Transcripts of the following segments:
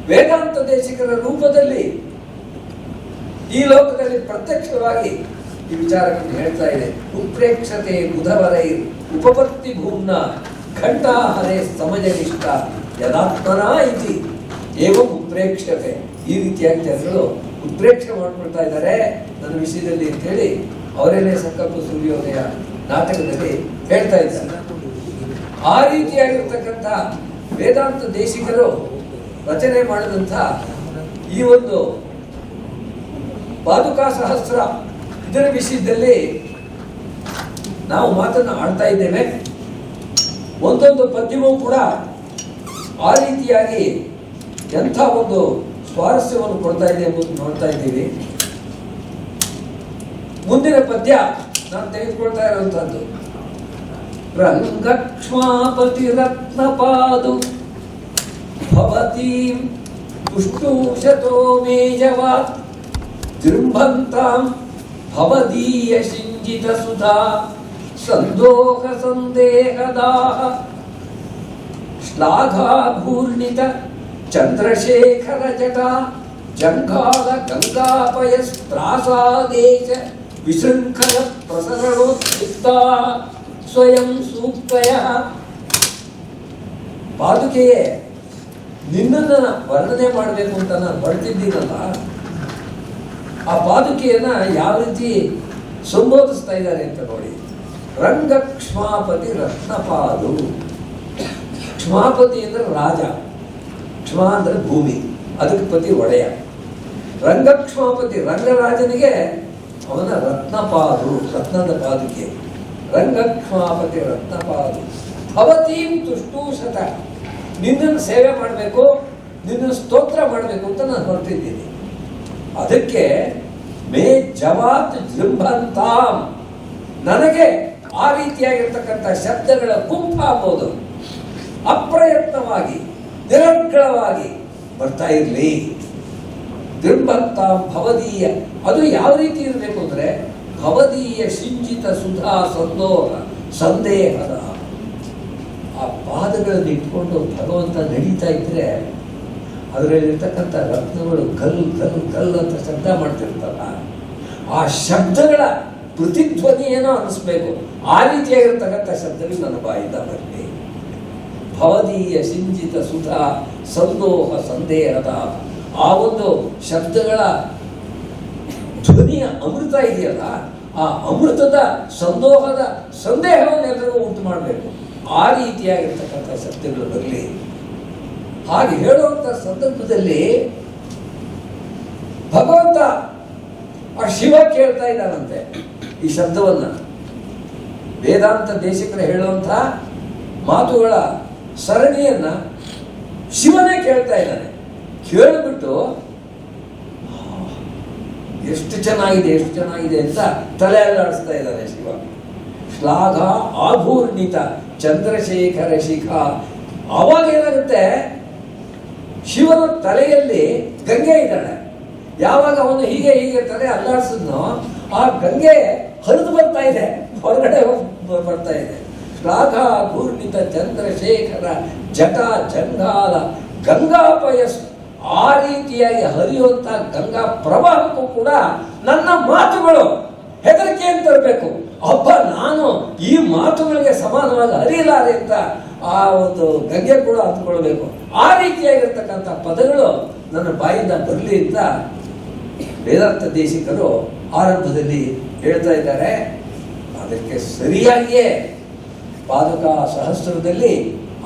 ವೇದಾಂತ ದೇಶಿಕರ ರೂಪದಲ್ಲಿ ಈ ಲೋಕದಲ್ಲಿ ಪ್ರತ್ಯಕ್ಷವಾಗಿ ಈ ವಿಚಾರವನ್ನು ಹೇಳ್ತಾ ಇದೆ. ಉತ್ಪ್ರೇಕ್ಷತೆ ಬುಧವರೈ ಉಪಪತ್ತಿ ಭೂಮ್ನ ಘಂಟಾಹರೆ ಸಮಜನಿಷ್ಠ ಯದಾತ್ಮನ ಇತಿ ಏವಂ ಉತ್ಪ್ರೇಕ್ಷತೆ. ಈ ರೀತಿಯಾಗಿ ಜನಗಳು ಉತ್ಪ್ರೇಕ್ಷೆ ಮಾಡ್ಕೊಳ್ತಾ ಇದ್ದಾರೆ ನನ್ನ ವಿಷಯದಲ್ಲಿ ಅಂತ ಹೇಳಿ ಅವರೇನೇ ಸಂಕಲ್ಪ ಸೂರ್ಯೋದಯ ನಾಟಕದಲ್ಲಿ ಹೇಳ್ತಾ ಇದ್ದಾರೆ. ಆ ರೀತಿಯಾಗಿರ್ತಕ್ಕಂಥ ವೇದಾಂತ ದೇಶಿಕರು ರಚನೆ ಮಾಡಿದಂಥ ಈ ಒಂದು ಪಾದುಕಾ ಸಹಸ್ರ ಇದರ ವಿಷಯದಲ್ಲಿ ನಾವು ಮಾತನ್ನು ಆಡ್ತಾ ಇದ್ದೇವೆ. ಒಂದೊಂದು ಪದ್ಯವೂ ಕೂಡ ಆ ರೀತಿಯಾಗಿ ಎಂಥ ಒಂದು ಸ್ವಾರಸ್ಯವನ್ನು ಕೊಡ್ತಾ ಇದೆ ಎಂಬುದು ನೋಡ್ತಾ ಇದ್ದೀವಿ. ಮುಂದಿನ ಪದ್ಯ ನಾನು ತೆಗೆದುಕೊಳ್ತಾ ಇರುವಂತಹದ್ದು ರಂಗಕ್ಷ್ಮಾಪತಿ ರತ್ನಪಾದು ಭವತೀಂ ಪುಷ್ಟೂಷತೋ ಮೇಜವಾತ್ ಜೃಂಭಂತಾಂ ಭವದೀಯ ಸಿಂಜಿತ ಸುಧಾ ಸಂದೋಹ ಸಂದೇಹದಾಹ ಶ್ಲಾಘಾಭೂರ್ಣಿತ ಚಂದ್ರಶೇಖರ ಜಟ ಜಂಘಾಲ ಗಂಗಾಪಯಸ್ತ್ರಾಸಾದೇಶ ವಿಶೃಂಖಲ ಪ್ರಸರಣೋತ್ಥಿತ ಸ್ವಯಂ ಸೂಕ್ತಯ. ಪಾದುಕೆಯೇ ನಿನ್ನನ್ನು ವರ್ಣನೆ ಮಾಡಬೇಕು ಅಂತ ನಾನು ಹೊರಟಿದ್ದೀನಲ್ಲ, ಆ ಪಾದುಕೆಯನ್ನ ಯಾವ ರೀತಿ ಸಂಬೋಧಿಸ್ತಾ ಇದ್ದಾರೆ ಅಂತ ನೋಡಿ. ರಂಗ ಕ್ಷ್ಮಾಪತಿ ರತ್ನಪಾದು. ಕ್ಷ್ಮಾಪತಿ ಅಂದ್ರೆ ರಾಜ, ಕ್ಷ್ಮ ಅಂದ್ರೆ ಭೂಮಿ, ಅದಕ್ಕೆ ಪತಿ ಒಡೆಯ. ರಂಗಕ್ಷ್ಮಾಪತಿ ರಂಗರಾಜನಿಗೆ ಅವನ ರತ್ನಪಾದು, ರತ್ನದ ಪಾದುಕೆ. ರಂಗಕ್ಷ್ಮಾಪತಿ ರತ್ನಪಾದು ಭವತೀಂ ತುಷ್ಟೂಷತ. ನಿನ್ನನ್ನು ಸೇವೆ ಮಾಡಬೇಕು, ನಿನ್ನನ್ನು ಸ್ತೋತ್ರ ಮಾಡಬೇಕು ಅಂತ ನಾನು ಹೊರಟಿದ್ದೀನಿ. ಅದಕ್ಕೆ ಮೇ ಜವಾತ್ ಜೃಂಭಂತಾಂ, ನನಗೆ ಆ ರೀತಿಯಾಗಿರ್ತಕ್ಕಂಥ ಶಬ್ದಗಳ ಗುಂಪಾಗೋದು ಅಪ್ರಯತ್ನವಾಗಿ ನಿರರ್ಗಳವಾಗಿ ಬರ್ತಾ ಇರಲಿ. ಜೃಂಭಂತಾಂ ಭವದೀಯ, ಅದು ಯಾವ ರೀತಿ ಇರಬೇಕು ಅಂದ್ರೆ ಭವದೀಯ ಸಿಂಚಿತ ಸುಧಾ ಸಂದೋಹ ಸಂದೇಹದ. ಆ ಪಾದಗಳನ್ನು ಇಟ್ಕೊಂಡು ಭಗವಂತ ನಡೀತಾ ಇದ್ರೆ ಅದರಲ್ಲಿರ್ತಕ್ಕಂಥ ರತ್ನಗಳು ಕಲ್ಲು ಕಲ್ಲು ಕಲ್ಲು ಅಂತ ಶಬ್ದ ಮಾಡ್ತಿರ್ತಲ್ಲ, ಆ ಶಬ್ದಗಳ ಪ್ರತಿಧ್ವನಿ ಏನೋ ಅನಿಸ್ಬೇಕು. ಆ ರೀತಿಯಾಗಿರ್ತಕ್ಕಂಥ ಶಬ್ದಗಳು ನನ್ನ ಬಾಯಿಂದ ಬರಲಿ. ಭವದೀಯ ಸಿಂಚಿತ ಸುಧಾ ಸಂದೋಹ ಸಂದೇಹದ, ಆ ಒಂದು ಶಬ್ದಗಳ ಧ್ವನಿಯ ಅಮೃತ ಇದೆಯಲ್ಲ, ಆ ಅಮೃತದ ಸಂದೋಹದ ಸಂದೇಹವನ್ನೆಲ್ಲರಿಗೂ ಉಂಟು ಮಾಡಬೇಕು. ಆ ರೀತಿಯಾಗಿರ್ತಕ್ಕಂಥ ಶಬ್ದಗಳು ಬರಲಿ. ಹಾಗೆ ಹೇಳುವಂಥ ಸಂದರ್ಭದಲ್ಲಿ ಭಗವಂತ ಆ ಶಿವ ಕೇಳ್ತಾ ಇದ್ದಾನಂತೆ ಈ ಶಬ್ದವನ್ನ. ವೇದಾಂತ ದೇಶಿಕರು ಹೇಳುವಂತಹ ಮಾತುಗಳ ಸರಣಿಯನ್ನ ಶಿವನೇ ಕೇಳ್ತಾ ಇದ್ದಾನೆ. ಕೇಳಿಬಿಟ್ಟು ಎಷ್ಟು ಚೆನ್ನಾಗಿದೆ ಎಷ್ಟು ಚೆನ್ನಾಗಿದೆ ಅಂತ ತಲೆ ಅಲ್ಲಾಡಿಸ್ತಾ ಇದ್ದಾನೆ ಶಿವ. ಶ್ಲಾಘ ಆಭೂರ್ಣಿತ ಚಂದ್ರಶೇಖರ ಶಿಖಾ. ಆವಾಗ ಏನಾಗುತ್ತೆ, ಶಿವನ ತಲೆಯಲ್ಲಿ ಗಂಗೆ ಇದ್ದಾಳೆ. ಯಾವಾಗ ಅವನು ಹೀಗೆ ಹೀಗೆ ತಲೆ ಅಲ್ಲಾಡಿಸಿದ್ನೋ ಆ ಗಂಗೆ ಹರಿದು ಬರ್ತಾ ಇದೆ, ಹೊರಗಡೆ ಬರ್ತಾ ಇದೆ. ಶ್ಲಾಘ ಭೂರ್ಣಿತ ಚಂದ್ರಶೇಖರ ಜಟ ಜಂಗಾಲ ಗಂಗಾಪಯಸ್. ಆ ರೀತಿಯಾಗಿ ಹರಿಯುವಂತ ಗಂಗಾ ಪ್ರವಾಹಕ್ಕೂ ಕೂಡ ನನ್ನ ಮಾತುಗಳು ಹೆದರಿಕೆ ಅಂತ ಇರಬೇಕು. ಹಬ್ಬ ನಾನು ಈ ಮಾತುಗಳಿಗೆ ಸಮಾನವಾಗಿ ಹರಿಯಲಾರೆ ಅಂತ ಆ ಒಂದು ಗಂಗೆ ಕೂಡ ಅಂದ್ಕೊಳ್ಬೇಕು. ಆ ರೀತಿಯಾಗಿರ್ತಕ್ಕಂಥ ಪದಗಳು ನನ್ನ ಬಾಯಿಂದ ಬರಲಿ ಅಂತ ವೇದಾಂತ ದೇಶಿಕರು ಆರಂಭದಲ್ಲಿ ಹೇಳ್ತಾ ಇದ್ದಾರೆ. ಅದಕ್ಕೆ ಸರಿಯಾಗಿಯೇ ಪಾದುಕಾ ಸಹಸ್ರದಲ್ಲಿ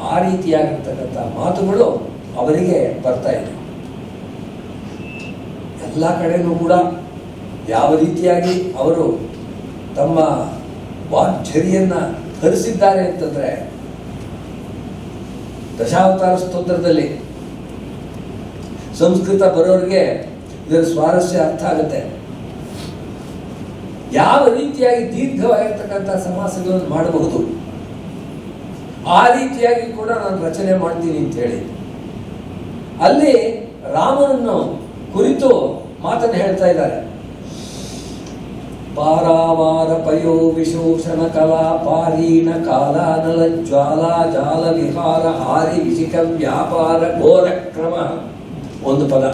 ಆ ರೀತಿಯಾಗಿರ್ತಕ್ಕಂಥ ಮಾತುಗಳು ಅವರಿಗೆ ಬರ್ತಾ ಇದೆ. ಎಲ್ಲ ಕಡೆನೂ ಕೂಡ ಯಾವ ರೀತಿಯಾಗಿ ಅವರು ತಮ್ಮ ವಾಗ್ಝರಿಯನ್ನ ಹರಿಸಿದ್ದಾರೆ ಅಂತಂದ್ರೆ, ದಶಾವತಾರ ಸ್ತೋತ್ರದಲ್ಲಿ ಸಂಸ್ಕೃತ ಬರೋರಿಗೆ ಇದರ ಸ್ವಾರಸ್ಯ ಅರ್ಥ ಆಗುತ್ತೆ. ಯಾವ ರೀತಿಯಾಗಿ ದೀರ್ಘವಾಗಿರ್ತಕ್ಕಂಥ ಸಮಾಸಗಳನ್ನು ಮಾಡಬಹುದು ಆ ರೀತಿಯಾಗಿ ಕೂಡ ನಾನು ರಚನೆ ಮಾಡ್ತೀನಿ ಅಂತ ಹೇಳಿ ಅಲ್ಲಿ ರಾಮನನ್ನು ಕುರಿತು ಮಾತನ್ನು ಹೇಳ್ತಾ ಇದ್ದಾರೆ. ಪಾರಾವಾರ ಪಯೋ ವಿಶೋಷಣ ಕಲಾ ಪಾರೀಣ ಕಾಲಾನಲ ಜ್ವಾಲಾ ಜಾಲ ವಿಹಾರ ಹಾರಿ ವಿಶಿಕ ವ್ಯಾಪಾರ ಘೋರ ಕ್ರಮ ಒಂದು ಪದ,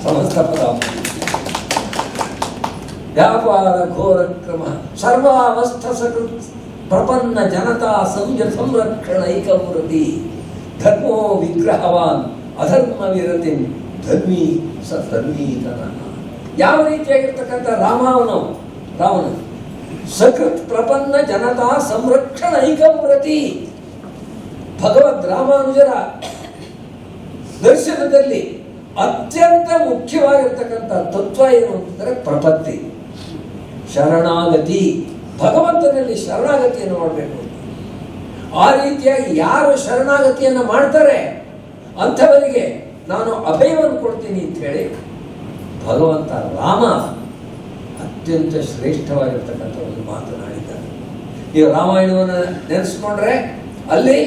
ಸಮಸ್ತ ಪದ. ವ್ಯಾಪಾರ ಘೋರ ಕ್ರಮ ಸರ್ವಾವಸ್ಥ ಸಕೃತ್ ಪ್ರಪನ್ನ ಜನತಾ ಸಂಜ ಸಂರಕ್ಷಣೈಕಮೂರ್ತಿ ಧರ್ಮೋ ವಿಗ್ರಹವಾನ್ ಅಧರ್ಮ ವಿರತಿ ಧರ್ಮೀ ಸಧರ್ಮೀತನ. ಯಾವ ರೀತಿಯಾಗಿರ್ತಕ್ಕಂಥ ರಾಮನು ಸಕೃತ್ ಪ್ರಪನ್ನ ಜನತಾ ಸಂರಕ್ಷಣೈಕಮೂರ್ತಿ. ಭಗವದ್ ರಾಮಾನುಜರ ದರ್ಶನದಲ್ಲಿ ಅತ್ಯಂತ ಮುಖ್ಯವಾಗಿರ್ತಕ್ಕಂಥ ತತ್ವ ಏನು ಅಂತಂದರೆ ಪ್ರಪತ್ತಿ, ಶರಣಾಗತಿ. ಭಗವಂತನಲ್ಲಿ ಶರಣಾಗತಿಯನ್ನು ಮಾಡಬೇಕು. ಆ ರೀತಿಯಾಗಿ ಯಾರು ಶರಣಾಗತಿಯನ್ನು ಮಾಡ್ತಾರೆ ಅಂಥವರಿಗೆ ನಾನು ಅಭಯವನ್ನು ಕೊಡ್ತೀನಿ ಅಂತ ಹೇಳಿ ಭಗವಂತ ರಾಮ ಅತ್ಯಂತ ಶ್ರೇಷ್ಠವಾಗಿರ್ತಕ್ಕಂಥ ಒಂದು ಮಾತನಾಡಿದ್ದಾನೆ. ಈಗ ರಾಮಾಯಣವನ್ನು ನೆನೆಸ್ಕೊಂಡ್ರೆ ಅಲ್ಲಿ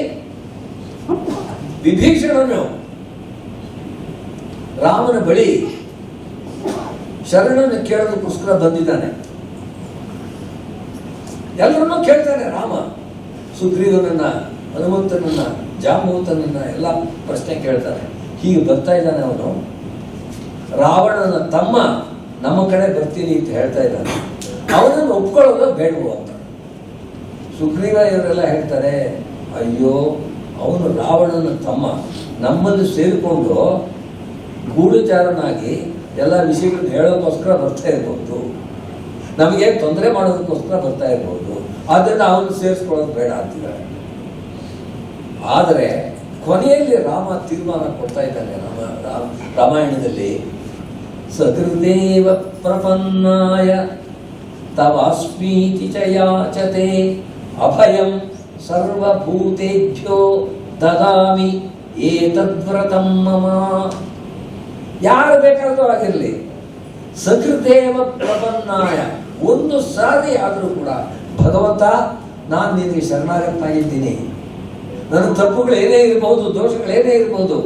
ವಿಭೀಷಣನು ರಾಮನ ಬಳಿ ಶರಣನ್ನು ಕೇಳೋದಕ್ಕೋಸ್ಕರ ಬಂದಿದ್ದಾನೆ. ಎಲ್ಲರನ್ನೂ ಕೇಳ್ತಾನೆ ರಾಮ. ಸುಗ್ರೀವನನ್ನ, ಹನುಮಂತನನ್ನ, ಜಾಂಬೂತನನ್ನ ಎಲ್ಲ ಪ್ರಶ್ನೆ ಕೇಳ್ತಾನೆ. ಹೀಗೆ ಬರ್ತಾ ಇದ್ದಾನೆ ಅವನು. ರಾವಣನ ತಮ್ಮ ನಮ್ಮ ಕಡೆ ಬರ್ತೀನಿ ಅಂತ ಹೇಳ್ತಾ ಇದ್ದಾನೆ. ಅವನನ್ನು ಒಪ್ಕೊಳ್ಳೋದು ಬೇಡವು ಅಂತ ಸುಗ್ರೀವ ಇವರೆಲ್ಲ ಹೇಳ್ತಾರೆ, ಅಯ್ಯೋ ಅವನು ರಾವಣನ ತಮ್ಮ, ನಮ್ಮಲ್ಲಿ ಸೇರಿಕೊಂಡು ಗೂಢಚಾರನಾಗಿ ಎಲ್ಲ ವಿಷಯಗಳನ್ನ ಹೇಳೋಕ್ಕೋಸ್ಕರ ಬರ್ತಾ ಇರ್ಬೋದು, ನಮಗೆ ತೊಂದರೆ ಮಾಡೋದಕ್ಕೋಸ್ಕರ ಬರ್ತಾ ಇರ್ಬೋದು, ಆದ್ದರಿಂದ ಅವನು ಸೇರಿಸ್ಕೊಳ್ಳೋದು ಬೇಡ ಅಂತಿದ್ದಾರೆ. ಆದರೆ ಕೊನೆಯಲ್ಲಿ ರಾಮ ತೀರ್ಮಾನ ಕೊಡ್ತಾ ಇದ್ದಾನೆ. ರಾಮಾಯಣದಲ್ಲಿ ಸಹೃದೇವ ಪ್ರಪನ್ನಾಯ ತವಾಸ್ಮೀತಿ ಚ ಯಾಚತೆ ಅಭಯಂ ಸರ್ವಭೂತೇಭ್ಯೋ ದದಾಮಿ ಏತದ್ವ್ರತಂ ಮಮ. ಯಾರು ಬೇಕಾದರೂ ಆಗಿರಲಿ, ಸಕೃದೇವ ಪ್ರಪನ್ನಾಯ, ಒಂದು ಸಾರಿ ಆದರೂ ಕೂಡ ಭಗವಂತ ನಾನು ನಿನಗೆ ಶರಣಾಗತನಾಗಿದ್ದೀನಿ, ನನ್ನ ತಪ್ಪುಗಳು ಏನೇ ಇರಬಹುದು, ದೋಷಗಳೇನೇ ಇರಬಹುದು,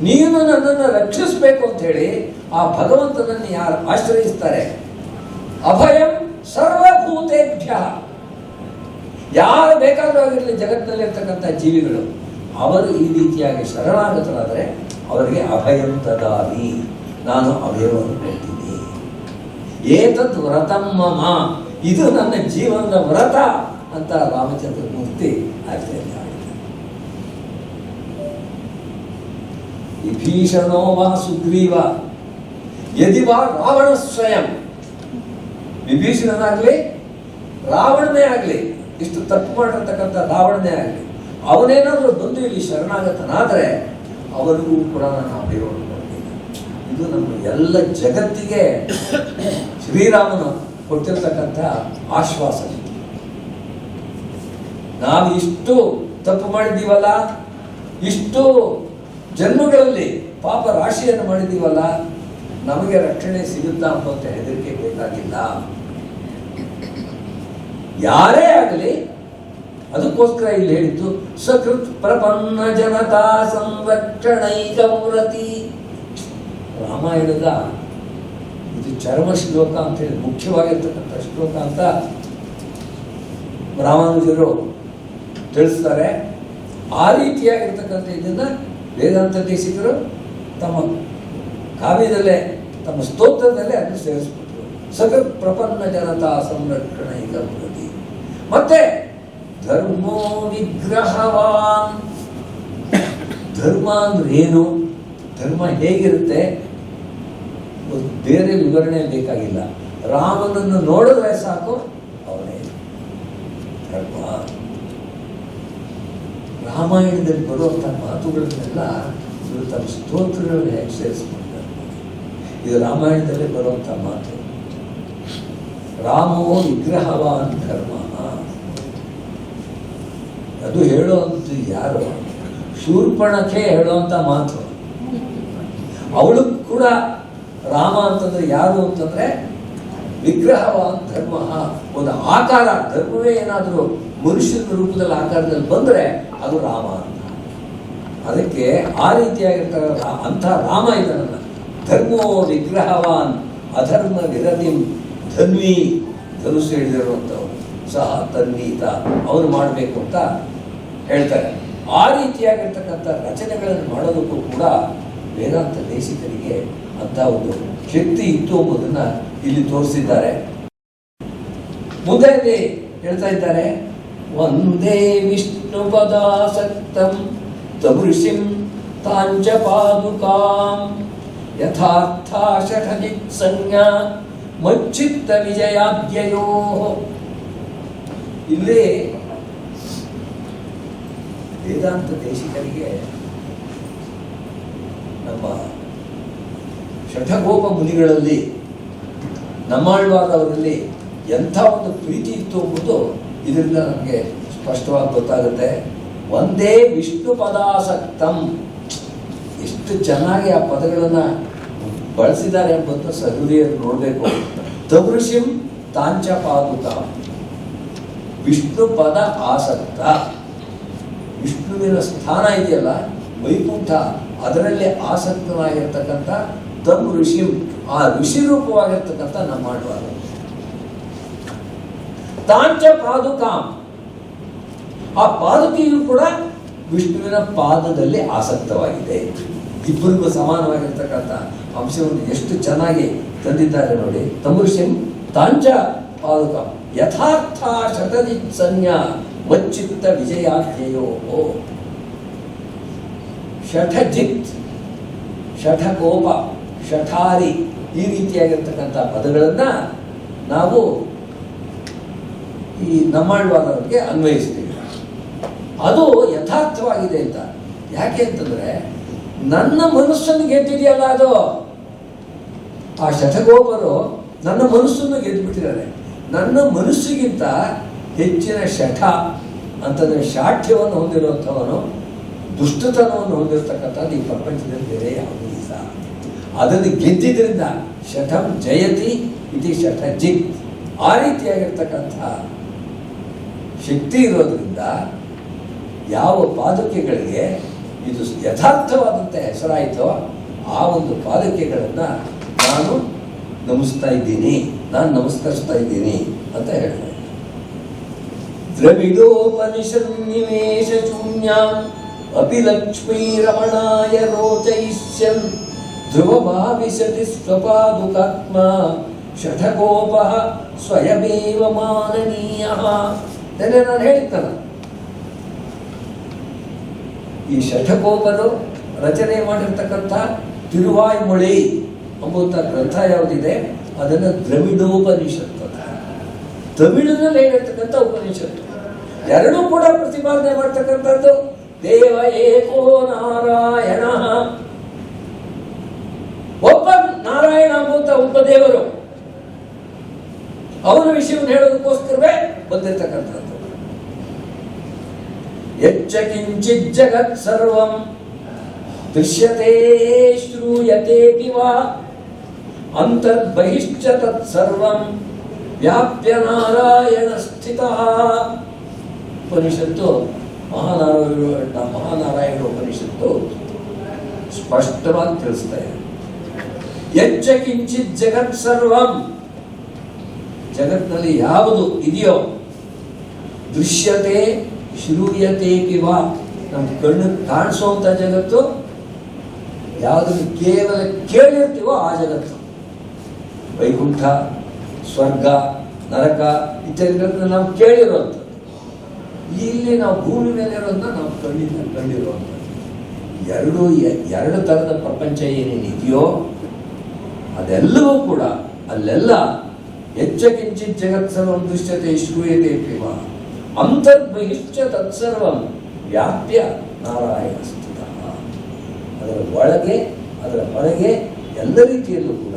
ನೀನು ನನ್ನನ್ನು ರಕ್ಷಿಸಬೇಕು ಅಂತ ಹೇಳಿ ಆ ಭಗವಂತನನ್ನು ಯಾರು ಆಶ್ರಯಿಸ್ತಾರೆ, ಅಭಯಂ ಸರ್ವಭೂತೇಭ್ಯ, ಯಾರು ಬೇಕಾದರೂ ಆಗಿರಲಿ ಜಗತ್ತಿನಲ್ಲಿರ್ತಕ್ಕಂಥ ಜೀವಿಗಳು, ಅವರು ಈ ರೀತಿಯಾಗಿ ಶರಣಾಗತರಾದರೆ ಅವರಿಗೆ ಅಭಯಂ ದದಾಮಿ, ನಾನು ಅಭಯವನ್ನು ಕೊಡ್ತೀನಿ. ಏತದ್ ವ್ರತಂ ಮಮ, ಇದು ನನ್ನ ಜೀವನದ ವ್ರತ ಅಂತ ರಾಮಚಂದ್ರ ಮೂರ್ತಿ ಆಚರಣೆ ಮಾಡಿದ್ದಾರೆ. ವಿಭೀಷಣೋ ವಾ ಸುಗ್ರೀವ ಯದಿ ವಾ ರಾವಣ ಸ್ವಯಂ, ವಿಭೀಷಣನಾಗ್ಲಿ ರಾವಣನೇ ಆಗಲಿ, ಇಷ್ಟು ತಪ್ಪು ಮಾಡಿರ್ತಕ್ಕಂಥ ರಾವಣನೇ ಆಗಲಿ, ಅವನೇನಾದರೂ ಬಂದು ಇಲ್ಲಿ ಶರಣಾಗತನಾದರೆ ಅವರಿಗೂ ಕೂಡ ನಾನು ಅಭಯವನ್ನು ಕೊಡ್ತೀನಿ. ಇದು ನಮ್ಮ ಎಲ್ಲ ಜಗತ್ತಿಗೆ ಶ್ರೀರಾಮನು ಕೊಟ್ಟಿರ್ತಕ್ಕಂಥ ಆಶ್ವಾಸನೆ. ನಾವು ಇಷ್ಟು ತಪ್ಪು ಮಾಡಿದ್ದೀವಲ್ಲ, ಇಷ್ಟು ಜನ್ಮಗಳಲ್ಲಿ ಪಾಪ ರಾಶಿಯನ್ನು ಮಾಡಿದ್ದೀವಲ್ಲ, ನಮಗೆ ರಕ್ಷಣೆ ಸಿಗುತ್ತಾ ಅಂತ ಹೆದರಿಕೆ ಬೇಕಾಗಿಲ್ಲ. ಯಾರೇ ಆಗಲಿ, ಅದಕ್ಕೋಸ್ಕರ ಇಲ್ಲಿ ಹೇಳಿದ್ದು ಸಕೃತ್ ಪ್ರಪನ್ನ ಜನತಾ ಸಂರಕ್ಷಣೈಕಮೂರ್ತಿ. ರಾಮಾಯಣದ ಇದು ಚರ್ಮ ಶ್ಲೋಕ ಅಂತ ಹೇಳಿ ಮುಖ್ಯವಾಗಿರ್ತಕ್ಕಂಥ ಶ್ಲೋಕ ಅಂತ ರಾಮಾನುಜರು ತಿಳಿಸ್ತಾರೆ. ಆ ರೀತಿಯಾಗಿರ್ತಕ್ಕಂಥ ಇದನ್ನ ವೇದಾಂತ ದೇಶಿಕರು ತಮ್ಮ ಕಾವ್ಯದಲ್ಲೇ, ತಮ್ಮ ಸ್ತೋತ್ರದಲ್ಲೇ ಅದನ್ನು ಸೇರಿಸ್ಬಿಟ್ರು. ಸಕೃತ್ ಪ್ರಪನ್ನ ಜನತಾ ಸಂರಕ್ಷಣೈಕಮೂರ್ತಿ. ಮತ್ತೆ ಧರ್ಮೋ ವಿಗ್ರಹವಾನ್, ಧರ್ಮ ಅಂದ್ರೆ ಏನು, ಧರ್ಮ ಹೇಗಿರುತ್ತೆ ಬೇರೆ ವಿವರಣೆ ಬೇಕಾಗಿಲ್ಲ. ರಾಮನನ್ನು ನೋಡಿದ್ರೆ ಸಾಕು ಅವನೇ ಧರ್ಮ. ರಾಮಾಯಣದಲ್ಲಿ ಬರುವಂಥ ಮಾತುಗಳನ್ನೆಲ್ಲ ಇವರು ತಮ್ಮ ಸ್ತೋತ್ರಗಳನ್ನು ಹೇಗೆ ಸೇರಿಸ್ಕೊಳ್ತಾರೆ. ಇದು ರಾಮಾಯಣದಲ್ಲೇ ಬರುವಂಥ ಮಾತು. ರಾಮೋ ವಿಗ್ರಹವಾನ್ ಧರ್ಮ. ಅದು ಹೇಳುವಂಥ ಯಾರು, ಶೂರ್ಪಣಖೆ ಹೇಳುವಂಥ ಮಾತು. ಅವಳು ಕೂಡ ರಾಮ ಅಂತಂದ್ರೆ ಯಾರು ಅಂತಂದ್ರೆ ವಿಗ್ರಹವಾನ್ ಧರ್ಮ, ಒಂದು ಆಕಾರ. ಧರ್ಮವೇ ಏನಾದರೂ ಮನುಷ್ಯನ ರೂಪದಲ್ಲಿ ಆಕಾರದಲ್ಲಿ ಬಂದರೆ ಅದು ರಾಮ ಅಂತ. ಅದಕ್ಕೆ ಆ ರೀತಿಯಾಗಿರ್ತಾರೆ ಅಂಥ ರಾಮ ಇದನ್ನ. ಧರ್ಮೋ ವಿಗ್ರಹವಾನ್ ಅಧರ್ಮ ವಿರತಿಂ ಧನ್ವಿ, ಧನುಸ್ಸು ಹಿಡಿದಿರುವಂಥವ್ರು ಸಹ ತನ್ವೀತ, ಅವನು ಮಾಡಬೇಕು ಅಂತ ಹೇಳ್ತಾರೆ. ಆ ರೀತಿಯಾಗಿರ್ತಕ್ಕಂಥ ರಚನೆಗಳನ್ನು ಮಾಡೋದಕ್ಕೂ ಕೂಡ ವೇದಾಂತ ದೇಶಿಕರಿಗೆ ಅಂತ ಒಂದು ಶಕ್ತಿ ಇತ್ತು ಎಂಬುದನ್ನ ಇಲ್ಲಿ ತೋರಿಸಿದ್ದಾರೆ. ಮುಂದೆ ಹೇಳ್ತಾ ಇದ್ದಾರೆ, ಒಂದೇ ವಿಷ್ಣು ಪದಾಸಕ್ತಂ ತಮೃಷಿಂ ತಾಂಚ ಪಾದುಕಾಂ ಯಥಾರ್ಥ ಷಠಜಿತ್ ಸಂಜ್ಞಾ ಮಚ್ಚಿತ್ತ ವಿಜಯಾದ್ಯಯೋ. ಇಲ್ಲಿ ವೇದಾಂತ ದೇಶಿಕರಿಗೆ ನಮ್ಮ ಷಠಗೋಪ ಮುನಿಗಳಲ್ಲಿ ನಮ್ಮಾಳ್ವಾರವರಲ್ಲಿ ಎಂಥ ಒಂದು ಪ್ರೀತಿ ಇತ್ತು ಎಂಬುದು ಇದರಿಂದ ನಮಗೆ ಸ್ಪಷ್ಟವಾಗಿ ಗೊತ್ತಾಗುತ್ತೆ. ಒಂದೇ ವಿಷ್ಣು ಪದಾಸಕ್ತಂ, ಎಷ್ಟು ಚೆನ್ನಾಗಿ ಆ ಪದಗಳನ್ನು ಬಳಸಿದ್ದಾರೆ ಎಂಬುದನ್ನು ಸಹೃದಯರು ನೋಡಬೇಕು. ತಮೃಷಿಂ ತಾಂಚ ಪಾದುಕ, ವಿಷ್ಣು ಪದ ಆಸಕ್ತ, ವಿಷ್ಣುವಿನ ಸ್ಥಾನ ಇದೆಯಲ್ಲ ವೈಕುಂಠ, ಅದರಲ್ಲಿ ಆಸಕ್ತನಾಗಿರ್ತಕ್ಕಂಥ ತಮ್ ಋಷಿಂ, ಆ ಋಷಿ ರೂಪವಾಗಿರ್ತಕ್ಕಂಥ ನಮ್ಮಾಳ್ವಾರ. ತಾಂಚ ಪಾದುಕಾಂ, ಆ ಪಾದುಕೆಯು ಕೂಡ ವಿಷ್ಣುವಿನ ಪಾದದಲ್ಲಿ ಆಸಕ್ತವಾಗಿದೆ. ಇಬ್ಬರಿಗೂ ಸಮಾನವಾಗಿರ್ತಕ್ಕಂಥ ಅಂಶವನ್ನು ಎಷ್ಟು ಚೆನ್ನಾಗಿ ತಂದಿದ್ದಾರೆ ನೋಡಿ. ತಮೃಷಿಂ ತಾಂಚ ಪಾದುಕಾಂ ಯಥಾರ್ಥ ಶತಜಿತ್ ಸಂಜ್ಞಾ ಮಚ್ಚಿತ್ತ ವಿಜಯಾಧ್ಯಯೋ. ಶಠಜಿತ್, ಶಠಕೋಪ, ಶಠಾರಿ, ಈ ರೀತಿಯಾಗಿರ್ತಕ್ಕಂಥ ಪದಗಳನ್ನ ನಾವು ಈ ನಮ್ಮಾಳ್ವಾದವರಿಗೆ ಅನ್ವಯಿಸ್ತೀವಿ. ಅದು ಯಥಾರ್ಥವಾಗಿದೆ ಅಂತ. ಯಾಕೆ ಅಂತಂದ್ರೆ ನನ್ನ ಮನಸ್ಸನ್ನು ಗೆದ್ದಿದೆಯಲ್ಲ ಅದು. ಆ ಶಠಗೋಪರು ನನ್ನ ಮನಸ್ಸನ್ನು ಗೆದ್ದುಬಿಟ್ಟಿದ್ದಾರೆ. ನನ್ನ ಮನಸ್ಸಿಗಿಂತ ಹೆಚ್ಚಿನ ಶಠ ಅಂತಂದ್ರೆ ಶಾಠ್ಯವನ್ನು ಹೊಂದಿರುವಂಥವನು, ದುಷ್ಟತನವನ್ನು ಹೊಂದಿರತಕ್ಕಂಥದ್ದು ಈ ಪ್ರಪಂಚದಲ್ಲಿ ಬೇರೆ ಯಾವುದೂ ಇಲ್ಲ. ಅದನ್ನು ಗೆದ್ದಿದ್ರಿಂದ ಶಠಂ ಜಯತಿ ಇತಿ ಶಠಜಿತ್, ಆ ರೀತಿಯಾಗಿರ್ತಕ್ಕಂಥ ಶಕ್ತಿ ಇರೋದ್ರಿಂದ ಯಾವ ಪಾದುಕೆಗಳಿಗೆ ಇದು ಯಥಾರ್ಥವಾದಂಥ ಹೆಸರಾಯಿತೋ ಆ ಒಂದು ಪಾದುಕೆಗಳನ್ನು ನಾನು ನಮಿಸ್ತಾ ಇದ್ದೀನಿ, ನಾನು ನಮಸ್ಕರಿಸ್ತಾ ಇದ್ದೀನಿ ಅಂತ ಹೇಳ್ತಾರೆ. ದ್ರವಿಡೋಪನಿಷನ್ನಿವೇಶ ಶೂನ್ಯಾಂ ಅಪಿ ಲಕ್ಷ್ಮೀ ರಮಣಾಯ ರೋಚಯಿಷ್ಯನ್ ಧ್ರುವಭಾವಿಸತಿ ಸ್ವಪಾದುಕಾತ್ಮ ಶಠಕೋಪ ಸ್ವಯಮೇವ ಮಾನನೀಯ. ನಾನು ಹೇಳಿದ್ದಲ್ಲ, ಈ ಶಠಕೋಪರು ರಚನೆ ಮಾಡಿರ್ತಕ್ಕಂಥ ತಿರುವಾಯ್ಮೊಳಿ ಎಂಬುವಂಥ ಗ್ರಂಥ ಯಾವುದಿದೆ ಅದನ್ನು ದ್ರವಿಡೋಪನಿಷತ್ತು, ತಮಿಳಿನಲ್ಲಿ ಹೇಳಿರ್ತಕ್ಕಂಥ ಉಪನಿಷತ್ತು. ಎರಡೂ ಕೂಡ ಪ್ರತಿಪಾದನೆ ಮಾಡ್ತಕ್ಕಂಥದ್ದು ದೇವ ಏಕೋ ನಾರಾಯಣ, ಒಬ್ಬ ನಾರಾಯಣ ಎಂಬುವಂಥ ಒಬ್ಬ ದೇವರು, ಅವನ ವಿಷಯವನ್ನು ಹೇಳೋದಕ್ಕೋಸ್ಕರವೇ ಬಂದಿರತಕ್ಕಂಥದ್ದು. ಯಚ್ಚ ಕಿಂಚಿತ್ ಜಗತ್ ಸರ್ವಂ ದೃಶ್ಯತೆ ಶ್ರೂಯತೆಪಿ ವಾ ಅಂತರ್ಬಹಿಶ್ಚ ತತ್ ಸರ್ವಂ ವ್ಯಾಪ್ಯ ನಾರಾಯಣ ಸ್ಥಿತಃ. ಉಪನಿಷತ್ತು ಮಹಾನಾರಾಯಣ ಉಪನಿಷತ್ತು ಸ್ಪಷ್ಟವಾಗಿ ತಿಳಿಸ್ತಾ ಇದೆ. ಯಚ್ಚ ಕಿಂಚಿತ್ ಜಗತ್ ಸರ್ವಂ, ಜಗತ್ನಲ್ಲಿ ಯಾವುದು ಇದೆಯೋ ದೃಶ್ಯತೆ ಶ್ರೂಯತೆಪಿ ವಾ, ನಮ್ಮ ಕಣ್ಣು ಕಾಣಿಸುವಂಥ ಜಗತ್ತು, ಯಾವುದನ್ನು ಕೇವಲ ಕೇಳಿರ್ತೀವೋ ಆ ಜಗತ್ತು, ವೈಕುಂಠ, ಸ್ವರ್ಗ, ನರಕ ಇತ್ಯಾದಿಗಳನ್ನ ನಾವು ಕೇಳಿರುವಂಥದ್ದು. ಇಲ್ಲಿ ನಾವು ಭೂಮಿ ಮೇಲೆ ಇರೋದನ್ನ ನಾವು ಕಣ್ಣಿಂದ ಕಂಡಿರುವಂಥದ್ದು. ಎರಡು ಥರದ ಪ್ರಪಂಚ ಏನೇನಿದೆಯೋ ಅದೆಲ್ಲವೂ ಕೂಡ ಅಲ್ಲೆಲ್ಲ ಹೆಚ್ಚ ಕಿಂಚಿತ್ ಜಗತ್ ಸರ್ವಂ ದೃಶ್ಯತೆ ಶ್ರೂಯತೆಪಿ ವಾ ಅಂತರ್ಬಹಿಶ್ಚ ತತ್ಸರ್ವಂ ವ್ಯಾಪ್ಯ ನಾರಾಯಣ ಸ್ಥಿತಃ. ಅದರ ಒಳಗೆ ಅದರ ಹೊರಗೆ ಎಲ್ಲ ರೀತಿಯಲ್ಲೂ ಕೂಡ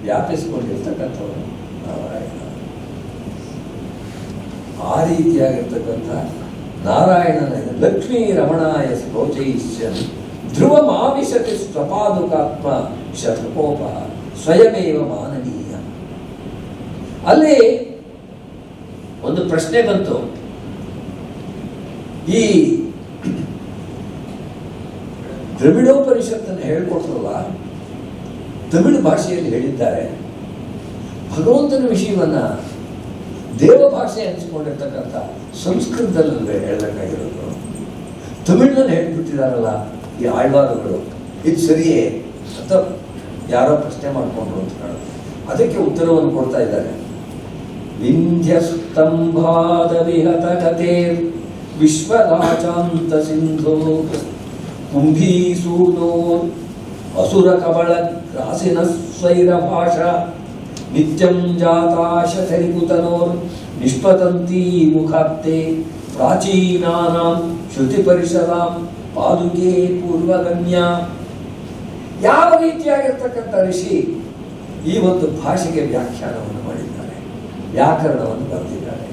ವ್ಯಾಪಿಸಿಕೊಂಡಿರ್ತಕ್ಕಂಥವನು ನಾರಾಯಣ. ಆ ರೀತಿಯಾಗಿರ್ತಕ್ಕಂಥ ನಾರಾಯಣನ ಲಕ್ಷ್ಮೀ ರಮಣಾಯ ರೋಚಯಿಷ್ಯನ್ ಧ್ರುವಮಾವಿಶತಿ ಸ್ವಪಾದುಕಾತ್ಮ ಶತಕೋಪ ಸ್ವಯಮೇವ ಮಾನನೀಯ. ಅಲ್ಲಿ ಒಂದು ಪ್ರಶ್ನೆ ಬಂತು. ಈ ದ್ರವಿಡೋಪನಿಷತ್ತನ್ನು ಹೇಳ್ಕೊಟ್ರಲ್ಲ, ತಮಿಳು ಭಾಷೆಯಲ್ಲಿ ಹೇಳಿದ್ದಾರೆ. ಭಗವಂತನ ವಿಷಯವನ್ನ ದೇವ ಭಾಷೆ ಅನಿಸ್ಕೊಂಡಿರ್ತಕ್ಕಂಥ ಸಂಸ್ಕೃತದಲ್ಲಿ ಹೇಳಬೇಕಾಗಿರೋದು ತಮಿಳಿನಲ್ಲಿ ಹೇಳ್ಬಿಟ್ಟಿದಾರಲ್ಲ ಈ ಆಳ್ವಾರುಗಳು. ಇದು ಸರಿಯೇ ಅಂತ ಯಾರೋ ಪ್ರಶ್ನೆ ಮಾಡಿಕೊಂಡ್ರು ಅಂತ ಹೇಳೋದು. ಅದಕ್ಕೆ ಉತ್ತರವನ್ನು ಕೊಡ್ತಾ ಇದ್ದಾರೆ. ವಿಂಧ್ಯ ಸ್ತಂಭಾದ ವಿಹತ ಕಥೆ ವಿಶ್ವರಾಜಾಂತ ಸಿಂಧೋ ಕುಂಭೀಸೂನೋ ಅಸುರ ಕಬಳ ರಾಸಿನ ಸ್ವೈರ ಭಾಷಾ ನಿತ್ಯಂ ಜಾತಾಶರಿಕುತನೋರ್ ನಿಷ್ಪತಂತೀ ಮುಖಾಪ್ತೆ ಪ್ರಾಚೀನಾನಾಂ ಶ್ರುತಿ ಪರಿಷದಾಂ ಪಾದುಕೆ ಪೂರ್ವಗಮ್ಯ. ಯಾವ ರೀತಿಯಾಗಿರ್ತಕ್ಕಂಥ ಋಷಿ ಈ ಒಂದು ಭಾಷೆಗೆ ವ್ಯಾಖ್ಯಾನವನ್ನು ಮಾಡಿದ್ದಾರೆ, ವ್ಯಾಕರಣವನ್ನು ಬರೆದಿದ್ದಾರೆ.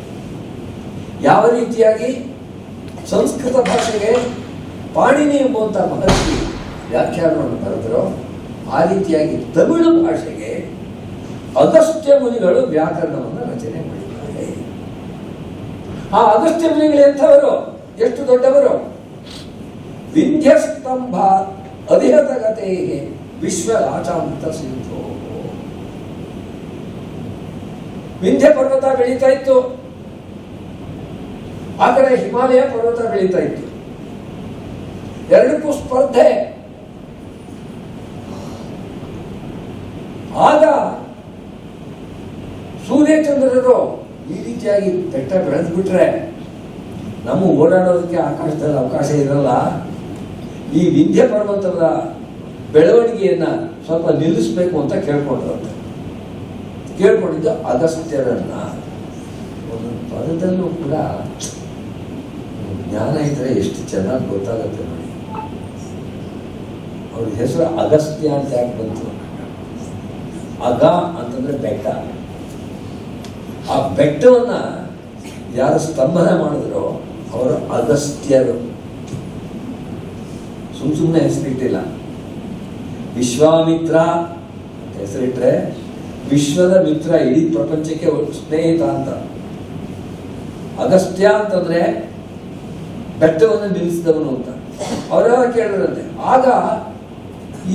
ಯಾವ ರೀತಿಯಾಗಿ ಸಂಸ್ಕೃತ ಭಾಷೆಗೆ ಪಾಣಿನಿ ಎಂಬುವಂಥ ಮಹರ್ಷಿ ವ್ಯಾಖ್ಯಾನವನ್ನು ಬರೆದರೋ ಆ ರೀತಿಯಾಗಿ ತಮಿಳು ಭಾಷೆಗೆ ಅಗಸ್ತ್ಯ ಮುನಿಗಳು ವ್ಯಾಕರಣವನ್ನು ರಚನೆ ಮಾಡಿದ್ದಾರೆ. ಆ ಅಗಸ್ತ್ಯ ಮುನಿಗಳು ಎಂಥವರು, ಎಷ್ಟು ದೊಡ್ಡವರು? ವಿಂಧ್ಯ ಸ್ತಂಭ ಅಧಿಹತಗತೆ ವಿಶ್ವರಾಜಾಂತ ಸಿಂಧೋ. ವಿಂಧ್ಯ ಪರ್ವತ ಬೆಳೀತಾ ಇತ್ತು, ಆ ಕಡೆ ಹಿಮಾಲಯ ಪರ್ವತ ಬೆಳೀತಾ ಇತ್ತು. ಎರಡಕ್ಕೂ ಸ್ಪರ್ಧೆ. ಆಗ ಸೂರ್ಯಚಂದ್ರರು ಈ ರೀತಿಯಾಗಿ ಬೆಟ್ಟ ಬೆಳೆದು ಬಿಟ್ರೆ ನಮ್ಮ ಓಡಾಡೋದಕ್ಕೆ ಆಕಾಶದಲ್ಲಿ ಅವಕಾಶ ಇರಲ್ಲ. ಈ ವಿಂಧ್ಯ ಪರ್ವತದ ಬೆಳವಣಿಗೆಯನ್ನ ಸ್ವಲ್ಪ ನಿಲ್ಲಿಸಬೇಕು ಅಂತ ಕೇಳ್ಕೊಂಡ್ರಂತೆ. ಕೇಳ್ಕೊಂಡಿದ್ದು ಅಗಸ್ತ್ಯರನ್ನ. ಒಂದು ಪದದಲ್ಲೂ ಕೂಡ ಜ್ಞಾನ ಇದ್ರೆ ಎಷ್ಟು ಚೆನ್ನಾಗಿ ಗೊತ್ತಾಗುತ್ತೆ ನೋಡಿ. ಅವ್ರ ಹೆಸರು ಅಗಸ್ತ್ಯ ಅಂತ ಯಾಕೆ ಬಂತು? ಅಗ ಅಂತಂದ್ರೆ ಬೆಟ್ಟ. ಆ ಬೆಟ್ಟವನ್ನ ಯಾರು ಸ್ತಂಭನ ಮಾಡಿದ್ರು ಅವರು ಅಗಸ್ತ್ಯರು. ಸುಮ್ಮನೆ ಹೆಸರಿಟ್ಟಿಲ್ಲ. ವಿಶ್ವಾಮಿತ್ರ ಅಂತ ಹೆಸರಿಟ್ರೆ ವಿಶ್ವದ ಮಿತ್ರ, ಇಡೀ ಪ್ರಪಂಚಕ್ಕೆ ಸ್ನೇಹಿತ ಅಂತ. ಅಗಸ್ತ್ಯ ಅಂತಂದ್ರೆ ಬೆಟ್ಟವನ್ನು ನಿಲ್ಲಿಸಿದವನು ಅಂತ. ಅವರೆಲ್ಲ ಕೇಳಿದ್ರಂತೆ. ಆಗ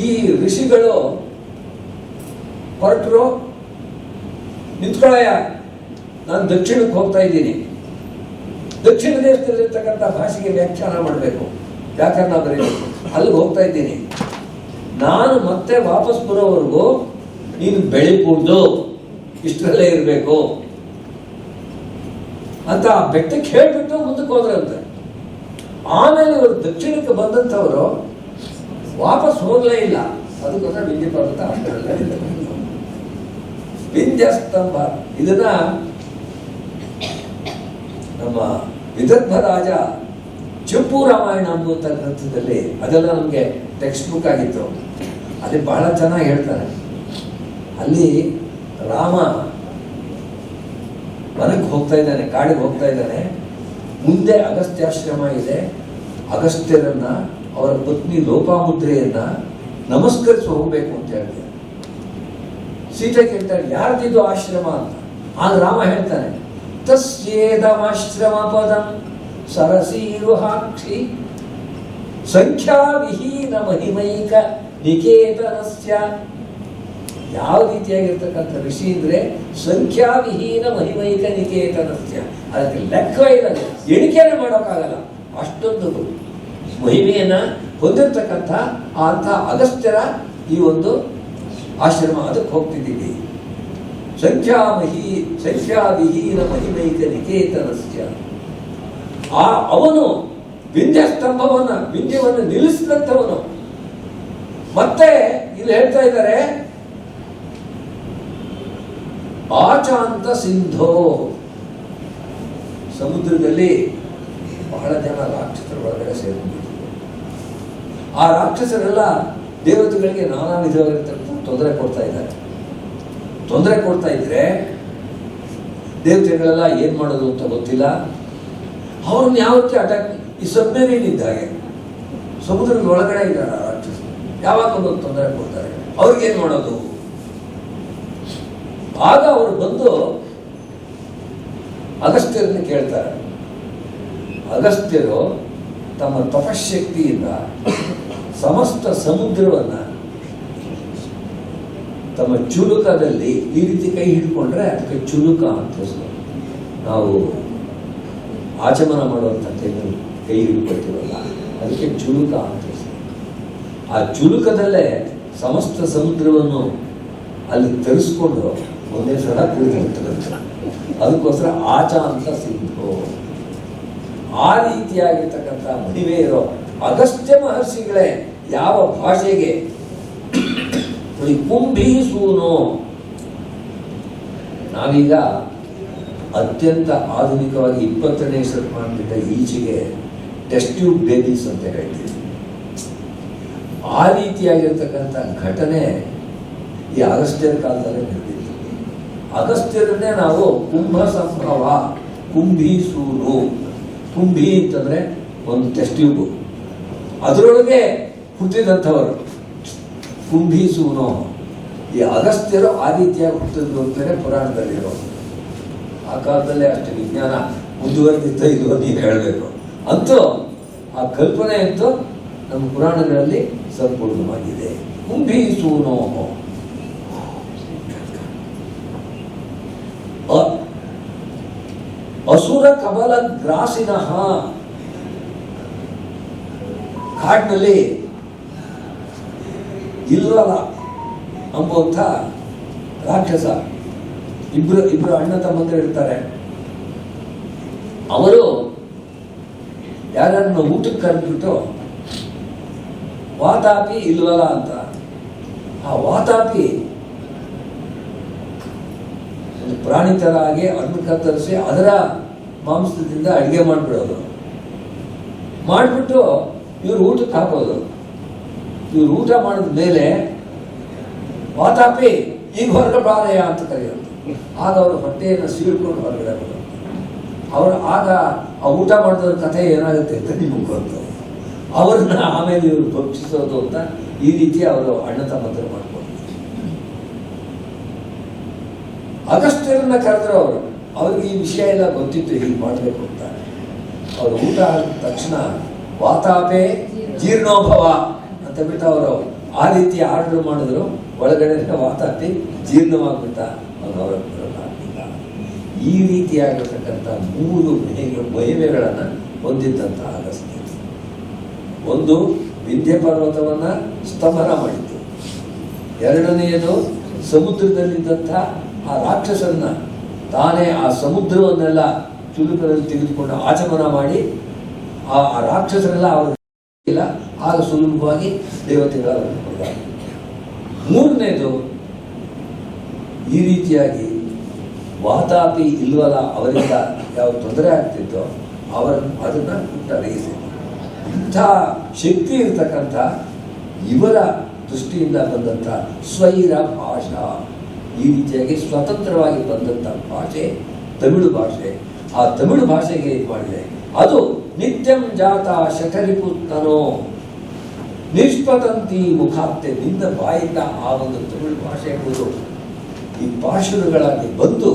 ಈ ಋಷಿಗಳು ಹೊರಟರು, ನಿಂತ್ಕೊಳ್ಳಯ್ಯ, ನಾನು ದಕ್ಷಿಣಕ್ಕೆ ಹೋಗ್ತಾ ಇದ್ದೀನಿ, ದಕ್ಷಿಣ ದೇಶದಲ್ಲಿರ್ತಕ್ಕಂಥ ಭಾಷೆಗೆ ವ್ಯಾಖ್ಯಾನ ಮಾಡಬೇಕು, ವ್ಯಾಕರಣ ಬರೀಬೇಕು, ಅಲ್ಲಿಗೆ ಹೋಗ್ತಾ ಇದ್ದೀನಿ. ನಾನು ಮತ್ತೆ ವಾಪಸ್ ಬರೋವರೆಗೂ ನೀನು ಬೆಳಿಕೂಡ್ದು, ಇಷ್ಟರಲ್ಲೇ ಇರಬೇಕು ಅಂತ ಆ ಬೆಟ್ಟಕ್ಕೆ ಹೇಳ್ಬಿಟ್ಟು ಮುಂದಕ್ಕೆ ಹೋದ್ರಂತೆ. ಆಮೇಲೆ ಇವರು ದಕ್ಷಿಣಕ್ಕೆ ಬಂದಂಥವರು ವಾಪಸ್ ಹೋಗಲೇ ಇಲ್ಲ. ಅದಕ್ಕೋಸ್ಕರ ವಿಂಧ್ಯ ಪರ್ವತ ಅಷ್ಟರಲ್ಲೇ ಇದೆ. ವಿಂಧ್ಯ ಸ್ತಂಭ ಇದನ್ನ ನಮ್ಮ ವಿದರ್ಭ ರಾಜ ಚಂಪು ರಾಮಾಯಣ ಎಂಬುವಂಥ ಗ್ರಂಥದಲ್ಲಿ, ಅದೆಲ್ಲ ನಮಗೆ ಟೆಕ್ಸ್ಟ್ ಬುಕ್ ಆಗಿತ್ತು, ಅಲ್ಲಿ ಬಹಳ ಚೆನ್ನಾಗಿ ಹೇಳ್ತಾರೆ. ಅಲ್ಲಿ ರಾಮ ವನಕ್ಕೆ ಹೋಗ್ತಾ ಇದ್ದಾನೆ, ಕಾಡಿಗೆ ಹೋಗ್ತಾ ಇದ್ದಾನೆ. ಮುಂದೆ ಅಗಸ್ತ್ಯಾಶ್ರಮ ಇದೆ. ಅಗಸ್ತ್ಯರನ್ನ, ಅವರ ಪತ್ನಿ ಲೋಪಾಮುದ್ರೆಯನ್ನ ನಮಸ್ಕರಿಸಿ ಹೋಗ್ಬೇಕು ಅಂತ ಹೇಳ್ತಾರೆ. ಸೀತೆ ಕೇಳ್ತಾಳೆ, ಯಾರ್ದಿದು ಆಶ್ರಮ ಅಂತ. ಆಗ ರಾಮ ಹೇಳ್ತಾನೆ, ತಸ್ಯೇದಮಾಶ್ರಮ ಪದಂ ಸರಸೀರುಹಾಕ್ಷಿ ಸಂಖ್ಯಾವಿಹೀನ ಮಹಿಮೈಕ ನಿಕೇತನಸ್ಯ. ಯಾವ ರೀತಿಯಾಗಿರ್ತಕ್ಕಂಥ ಋಷಿ ಅಂದ್ರೆ ಸಂಖ್ಯಾವಿಹೀನ ಮಹಿಮೈಕ ನಿಕೇತನಸ್ಯ. ಅದಕ್ಕೆ ಲೆಕ್ಕ ಇಲ್ಲ, ಎಣಿಕೆನೇ ಮಾಡೋಕ್ಕಾಗಲ್ಲ. ಅಷ್ಟೊಂದು ಮಹಿಮೆಯನ್ನ ಹೊಂದಿರತಕ್ಕಂಥ ಅಂಥ ಅಗಸ್ತ್ಯರ ಈ ಒಂದು ಆಶ್ರಮ, ಅದಕ್ಕೆ ಹೋಗ್ತಿದ್ದೀವಿ. ಸಂಖ್ಯಾವಿಹೀನ ಮಹಿಮೈಕ ನಿಕೇತನಸ್ಯ. ಅವನು ವಿಂಧ್ಯ ಸ್ತಂಭವನ್ನ, ವಿಂಧ್ಯವನ್ನು ನಿಲ್ಲಿಸಿದಂಥವನು. ಮತ್ತೆ ಇಲ್ಲಿ ಹೇಳ್ತಾ ಇದ್ದಾರೆ, ಆಚಾಂತ ಸಿಂಧೋ. ಸಮುದ್ರದಲ್ಲಿ ಬಹಳ ಜನ ರಾಕ್ಷಸರ ಒಳಗಡೆ ಸೇರಿಕೊಂಡಿದ್ರು. ಆ ರಾಕ್ಷಸರೆಲ್ಲ ದೇವತೆಗಳಿಗೆ ನಾನಾ ವಿಧವಾಗಿರ್ತಕ್ಕಂಥ ತೊಂದರೆ ಕೊಡ್ತಾ ಇದ್ದಾರೆ. ತೊಂದರೆ ಕೊಡ್ತಾ ಇದ್ರೆ ದೇವತೆಗಳೆಲ್ಲ ಏನ್ ಮಾಡೋದು ಅಂತ ಗೊತ್ತಿಲ್ಲ. ಅವ್ರನ್ನ ಯಾವತ್ತೇ ಅಟ್ಯಾಕ್, ಈ ಸಬ್ಮೆರೀನ್ ಇದ್ದಾಗೆ ಸಮುದ್ರದ ಒಳಗಡೆ ಇದ್ದಾರೆ ರಾಕ್ಷಸರು, ಯಾವಾಗ ಒಂದು ತೊಂದರೆ ಕೊಡ್ತಾರೆ, ಅವ್ರಿಗೇನ್ ಮಾಡೋದು? ಆಗ ಅವರು ಬಂದು ಅಗಸ್ತ್ಯರನ್ನು ಕೇಳ್ತಾರೆ. ಅಗಸ್ತ್ಯರು ತಮ್ಮ ತಪಶಕ್ತಿಯಿಂದ ಸಮಸ್ತ ಸಮುದ್ರವನ್ನ ತಮ್ಮ ಚುಲುಕದಲ್ಲಿ ಈ ರೀತಿ ಕೈ ಹಿಡ್ಕೊಂಡ್ರೆ ಅದಕ್ಕೆ ಚುಲುಕ ಅಂತ ಹೆಸರು. ನಾವು ಆಚಮನ ಮಾಡುವಂಥ ಕೈ ಹಿಡ್ಕೊಳ್ತೀವಲ್ಲ, ಅದಕ್ಕೆ ಚುಲುಕ ಅಂತ ಹೆಸರು. ಆ ಚುಲುಕದಲ್ಲೇ ಸಮಸ್ತ ಸಮುದ್ರವನ್ನು ಅಲ್ಲಿ ತರಿಸ್ಕೊಂಡು ಒಂದೇ ಸಲ ಕುಡಿದಿರ್ತಕ್ಕಂಥ, ಅದಕ್ಕೋಸ್ಕರ ಆಚ ಅಂತ ಸಿಂಧು. ಆ ರೀತಿಯಾಗಿರ್ತಕ್ಕಂಥ ಮಹಿಮೆ ಇರೋ ಅಗಸ್ತ್ಯ ಮಹರ್ಷಿಗಳೇ ಯಾವ ಭಾಷೆಗೆ ಕುಂಭೀಸೂನೋ. ನಾವೀಗ ಅತ್ಯಂತ ಆಧುನಿಕವಾಗಿ 20ನೇ ಶತಮಾನದಿಂದ ಈಚೆಗೆ ಟೆಸ್ಟ್ ಟ್ಯೂಬ್ ಬೇಬೀಸ್ ಅಂತ ಹೇಳ್ತೀವಿ. ಆ ರೀತಿಯಾಗಿರ್ತಕ್ಕಂಥ ಘಟನೆ ಈ ಅಗಸ್ತ್ಯರ ಕಾಲದಲ್ಲೇ ನಡೆದಿತ್ತು. ಅಗಸ್ತ್ಯರನ್ನೇ ನಾವು ಕುಂಭ ಸಂಭವ, ಕುಂಭೀಸೂನು. ಕುಂಭಿ ಅಂತಂದ್ರೆ ಒಂದು ಟೆಸ್ಟ್ ಟ್ಯೂಬ್, ಅದರೊಳಗೆ ಹುಟ್ಟಿದಂಥವರು ಕುಂಭೀಸೂನು. ಈ ಅಗಸ್ತ್ಯರು ಆ ರೀತಿಯಾಗಿ ಹುಟ್ಟಿದ್ರು ಅಂತಾನೆ ಪುರಾಣದಲ್ಲಿರೋ. ಆ ಕಾಲದಲ್ಲೇ ಅಷ್ಟು ವಿಜ್ಞಾನ ಮುಂದುವರೆದಿದ್ದ ಇದು ನೀವು ಹೇಳಬೇಕು. ಅಂತೂ ಆ ಕಲ್ಪನೆ ಅಂತೂ ನಮ್ಮ ಪುರಾಣಗಳಲ್ಲಿ ಸಂಪೂರ್ಣವಾಗಿದೆ. ಕುಂಭೀಸೂನೋ ಅಸುರ ಕಮಲ ಗ್ರಾಸಿನಃ. ಕಾಡಿನಲ್ಲಿ ಇಲ್ವಲ ಎಂಬುವಂಥ ರಾಕ್ಷಸ, ಇಬ್ರು ಅಣ್ಣ ತಮ್ಮಂದಿರು ಇರ್ತಾರೆ. ಅವರು ಯಾರನ್ನು ಊಟಕ್ಕೆ ಕರೆದ್ಬಿಟ್ಟು ವಾತಾಪಿ ಇಲ್ವಲ್ಲ ಅಂತ, ಆ ವಾತಾಪಿ ಒಂದು ಪ್ರಾಣಿ ಥರ ಆಗಿ ಅದನ್ನು ಕತ್ತರಿಸಿ ಅದರ ಮಾಂಸದಿಂದ ಅಡುಗೆ ಮಾಡಿಬಿಡೋದು. ಮಾಡಿಬಿಟ್ಟು ಇವ್ರು ಊಟಕ್ಕೆ ಹಾಕೋದು. ಇವ್ರು ಊಟ ಮಾಡಿದ ಮೇಲೆ ವಾತಾಪಿ ಈಗ ಹೊರಗೆ ಬಾರಯ್ಯ ಅಂತ ಕರೆಯೋದು. ಆಗ ಅವರು ಹೊಟ್ಟೆಯನ್ನು ಸೀಳ್ಕೊಂಡು ಹೊರಗಡೆ ಬರೋದು. ಅವರು ಆಗ ಆ ಊಟ ಮಾಡಿದ ಕಥೆ ಏನಾಗುತ್ತೆ ಅಂತ ನಿಮಗೆ ಗೊತ್ತು. ಅವ್ರನ್ನ ಆಮೇಲೆ ಇವರು ಭಕ್ಷಿಸೋದು ಅಂತ ಈ ರೀತಿ ಅವರು ಅಣ್ಣ ತಮ್ಮಂದರು ಮಾಡ್ಕೊಂಡು ಅಗಸ್ತ್ಯರನ್ನ ಕರೆದ್ರು. ಅವ್ರಿಗೆ ಈ ವಿಷಯ ಎಲ್ಲ ಗೊತ್ತಿತ್ತು, ಹೀಗೆ ಮಾಡಬೇಕು ಅಂತ. ಅವರು ಊಟ ಆದ ತಕ್ಷಣ ವಾತಾಪೆ ಜೀರ್ಣೋಭವ ಅಂತ ಬಿಟ್ಟು ಅವರು ಆ ರೀತಿ ಆರ್ಡರ್ ಮಾಡಿದ್ರು. ಒಳಗಡೆ ವಾತಾಪಿ ಜೀರ್ಣವಾಗ್ಬಿಟ್ಟ. ಅವರು ಈ ರೀತಿಯಾಗಿರ್ತಕ್ಕಂಥ 3 ಮಹಿಮೆಗಳನ್ನು ಹೊಂದಿದ್ದಂಥ ಅಗಸ್ತ್ಯ. ಒಂದು, ವಿಂಧ್ಯ ಪರ್ವತವನ್ನ ಸ್ತಂಭನ ಮಾಡಿದ್ದು. ಎರಡನೆಯದು, ಸಮುದ್ರದಲ್ಲಿದ್ದಂಥ ಆ ರಾಕ್ಷಸನ್ನ ತಾನೇ ಆ ಸಮುದ್ರವನ್ನೆಲ್ಲ ಚುರುಕರಲ್ಲಿ ತೆಗೆದುಕೊಂಡು ಆಚಮನ ಮಾಡಿ ಆ ರಾಕ್ಷಸರೆಲ್ಲ ಅವರಿಲ್ಲ, ಆಗ ಸುಲಭವಾಗಿ ದೇವತೆಗಳನ್ನು ಕೊಡ್ತಾರೆ. ಮೂರನೇದು, ಈ ರೀತಿಯಾಗಿ ವಾತಾಪಿ ಇಲ್ವಲ್ಲ ಅವರಿಂದ ಯಾವ ತೊಂದರೆ ಆಗ್ತಿತ್ತೋ ಅದನ್ನ ಅಡಗಿಸಿದ್ರು. ಇಂಥ ಶಕ್ತಿ ಇರತಕ್ಕಂಥ ಇವರ ದೃಷ್ಟಿಯಿಂದ ಬಂದಂಥ ಸ್ವೈರ ಭಾಷಾ, ಈ ರೀತಿಯಾಗಿ ಸ್ವತಂತ್ರವಾಗಿ ಬಂದಂಥ ಭಾಷೆ ತಮಿಳು ಭಾಷೆ. ಆ ತಮಿಳು ಭಾಷೆಗೆ ಇದು ಮಾಡಿದೆ. ಅದು ನಿತ್ಯಂ ಜಾತ ಶಠರಿಪುತ್ತನೋ ನಿಷ್ಪತಂತಿ ಮುಖಾಪ್ತೆ. ನಿನ್ನ ಬಾಯಿಂದ ಆ ಒಂದು ತಮಿಳು ಭಾಷೆ ಎಂಬುದು ಈ ಪಾಶುರಗಳಾಗಿ ಬಂದು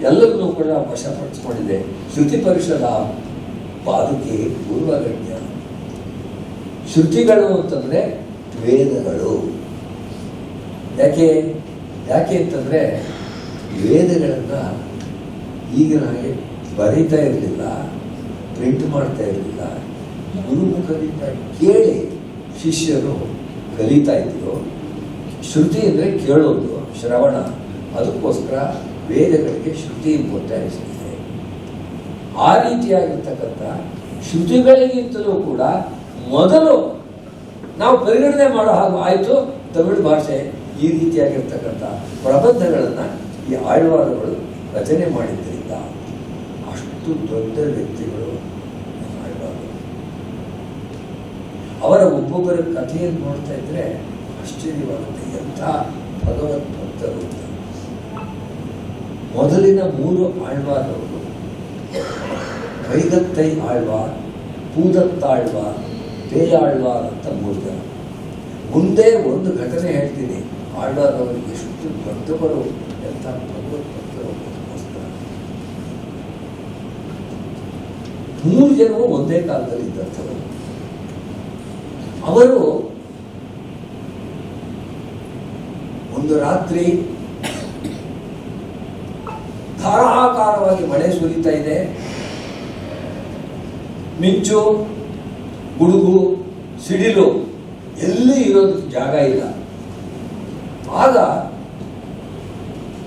ಎಲ್ಲರನ್ನೂ ಕೂಡ ವಶಪಡಿಸಿಕೊಂಡಿದೆ. ಶ್ರುತಿ ಪರಿಷದ ಪಾದುಕೆ ಪೂರ್ವಗಣ್ಯ. ಶ್ರುತಿಗಳು ಅಂತಂದ್ರೆ ವೇದಗಳು. ಯಾಕೆ ಅಂತಂದ್ರೆ ವೇದಗಳನ್ನ ಈಗಿನ ಹಾಗೆ ಬರೀತಾ ಇರಲಿಲ್ಲ, ಪ್ರಿಂಟ್ ಮಾಡ್ತಾ ಇರಲಿಲ್ಲ. ಗುರುಮುಖದಿಂದ ಕೇಳಿ ಶಿಷ್ಯರು ಕಲಿತಾ ಇದ್ರು. ಶ್ರುತಿ ಅಂದರೆ ಕೇಳೋದು, ಶ್ರವಣ. ಅದಕ್ಕೋಸ್ಕರ ವೇದಗಳಿಗೆ ಶ್ರುತಿ ಎಂಬುವಂತ ಹೆಸರಿದೆ. ಆ ರೀತಿಯಾಗಿರ್ತಕ್ಕಂಥ ಶ್ರುತಿಗಳಿಗಿಂತಲೂ ಕೂಡ ಮೊದಲು ನಾವು ಪರಿಗಣನೆ ಮಾಡೋ ಹಾಗೆ ಆಯಿತು ತಮಿಳು ಭಾಷೆ. ಈ ರೀತಿಯಾಗಿರ್ತಕ್ಕಂಥ ಪ್ರಬಂಧಗಳನ್ನು ಈ ಆಳ್ವಾರಗಳು ರಚನೆ ಮಾಡಿದ್ದರಿಂದ ಅಷ್ಟು ದೊಡ್ಡ ವ್ಯಕ್ತಿಗಳು ಆಳ್ವಾರರು. ಅವರ ಒಬ್ಬೊಬ್ಬರ ಕಥೆಯನ್ನು ನೋಡ್ತಾ ಇದ್ರೆ ಆಶ್ಚರ್ಯವಾಗುತ್ತೆ, ಎಂಥ ಭಗವತ್ ಭಕ್ತರು. ಮೊದಲಿನ 3 ಆಳ್ವಾರವರು ಕೈಗತ್ತೈ ಆಳ್ವಾರ್, ಪೂದತ್ತಾಳ್ವಾರ್, ಪೇಯಾಳ್ವಾರ್ ಅಂತ 3 ಜನ. ಮುಂದೆ ಒಂದು ಘಟನೆ ಹೇಳ್ತೀನಿ. ಆಳ್ವಾರ್ ಅವರಿಗೆ ಎಷ್ಟು ಭಕ್ತರು, ಎಂಥ ಭಗವತ್ ಭಕ್ತರು. 3 ಜನರು ಒಂದೇ ಕಾಲದಲ್ಲಿ ಇದ್ದಂಥವರು. ಅವರು ಒಂದು ರಾತ್ರಿ ಧಾರಾಕಾರವಾಗಿ ಮಳೆ ಸುರಿತಾ ಇದೆ. ಮಿಂಚು, ಗುಡುಗು, ಸಿಡಿಲು, ಎಲ್ಲಿ ಇರೋದಕ್ಕೆ ಜಾಗ ಇಲ್ಲ. ಆಗ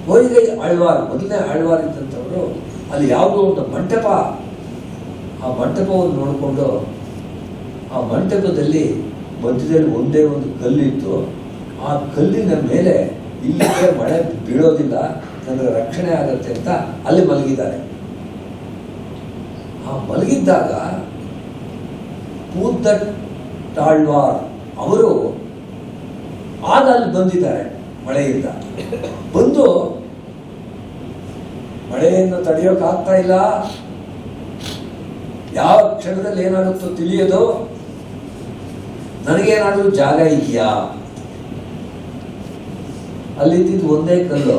ವೈಗೈ ಆಳ್ವಾರ್, ಮೊದಲನೇ ಆಳ್ವಾರ್ ಇದ್ದಂಥವರು ಅಲ್ಲಿ ಯಾವುದೋ ಒಂದು ಮಂಟಪ, ಆ ಮಂಟಪವನ್ನು ನೋಡಿಕೊಂಡು ಆ ಮಂಟಪದಲ್ಲಿ ಮಧ್ಯದಲ್ಲಿ ಒಂದೇ ಒಂದು ಕಲ್ಲಿತ್ತು. ಆ ಕಲ್ಲಿನ ಮೇಲೆ ಇಲ್ಲಿಗೆ ಮಳೆ ಬೀಳೋದಿಲ್ಲ, ನನಗೆ ರಕ್ಷಣೆ ಆಗುತ್ತೆ ಅಂತ ಅಲ್ಲಿ ಮಲಗಿದ್ದಾರೆ. ಆ ಮಲಗಿದ್ದಾಗ ಪೂದ್ದಟ್ಟಾಳ್ವಾರ್ ಅವರು ಆಗ ಅಲ್ಲಿ ಬಂದಿದ್ದಾರೆ. ಮಳೆಯಿಂದ ಬಂದು ಮಳೆಯನ್ನು ತಡೆಯೋಕ್ಕಾಗ್ತಾ ಇಲ್ಲ, ಯಾವ ಕ್ಷಣದಲ್ಲಿ ಏನಾಗುತ್ತೋ ತಿಳಿಯೋದು, ನನಗೇನಾದರೂ ಜಾಗ ಇದೆಯಾ? ಅಲ್ಲಿದ್ದಿದ್ದು ಒಂದೇ ಕಲ್ಲು,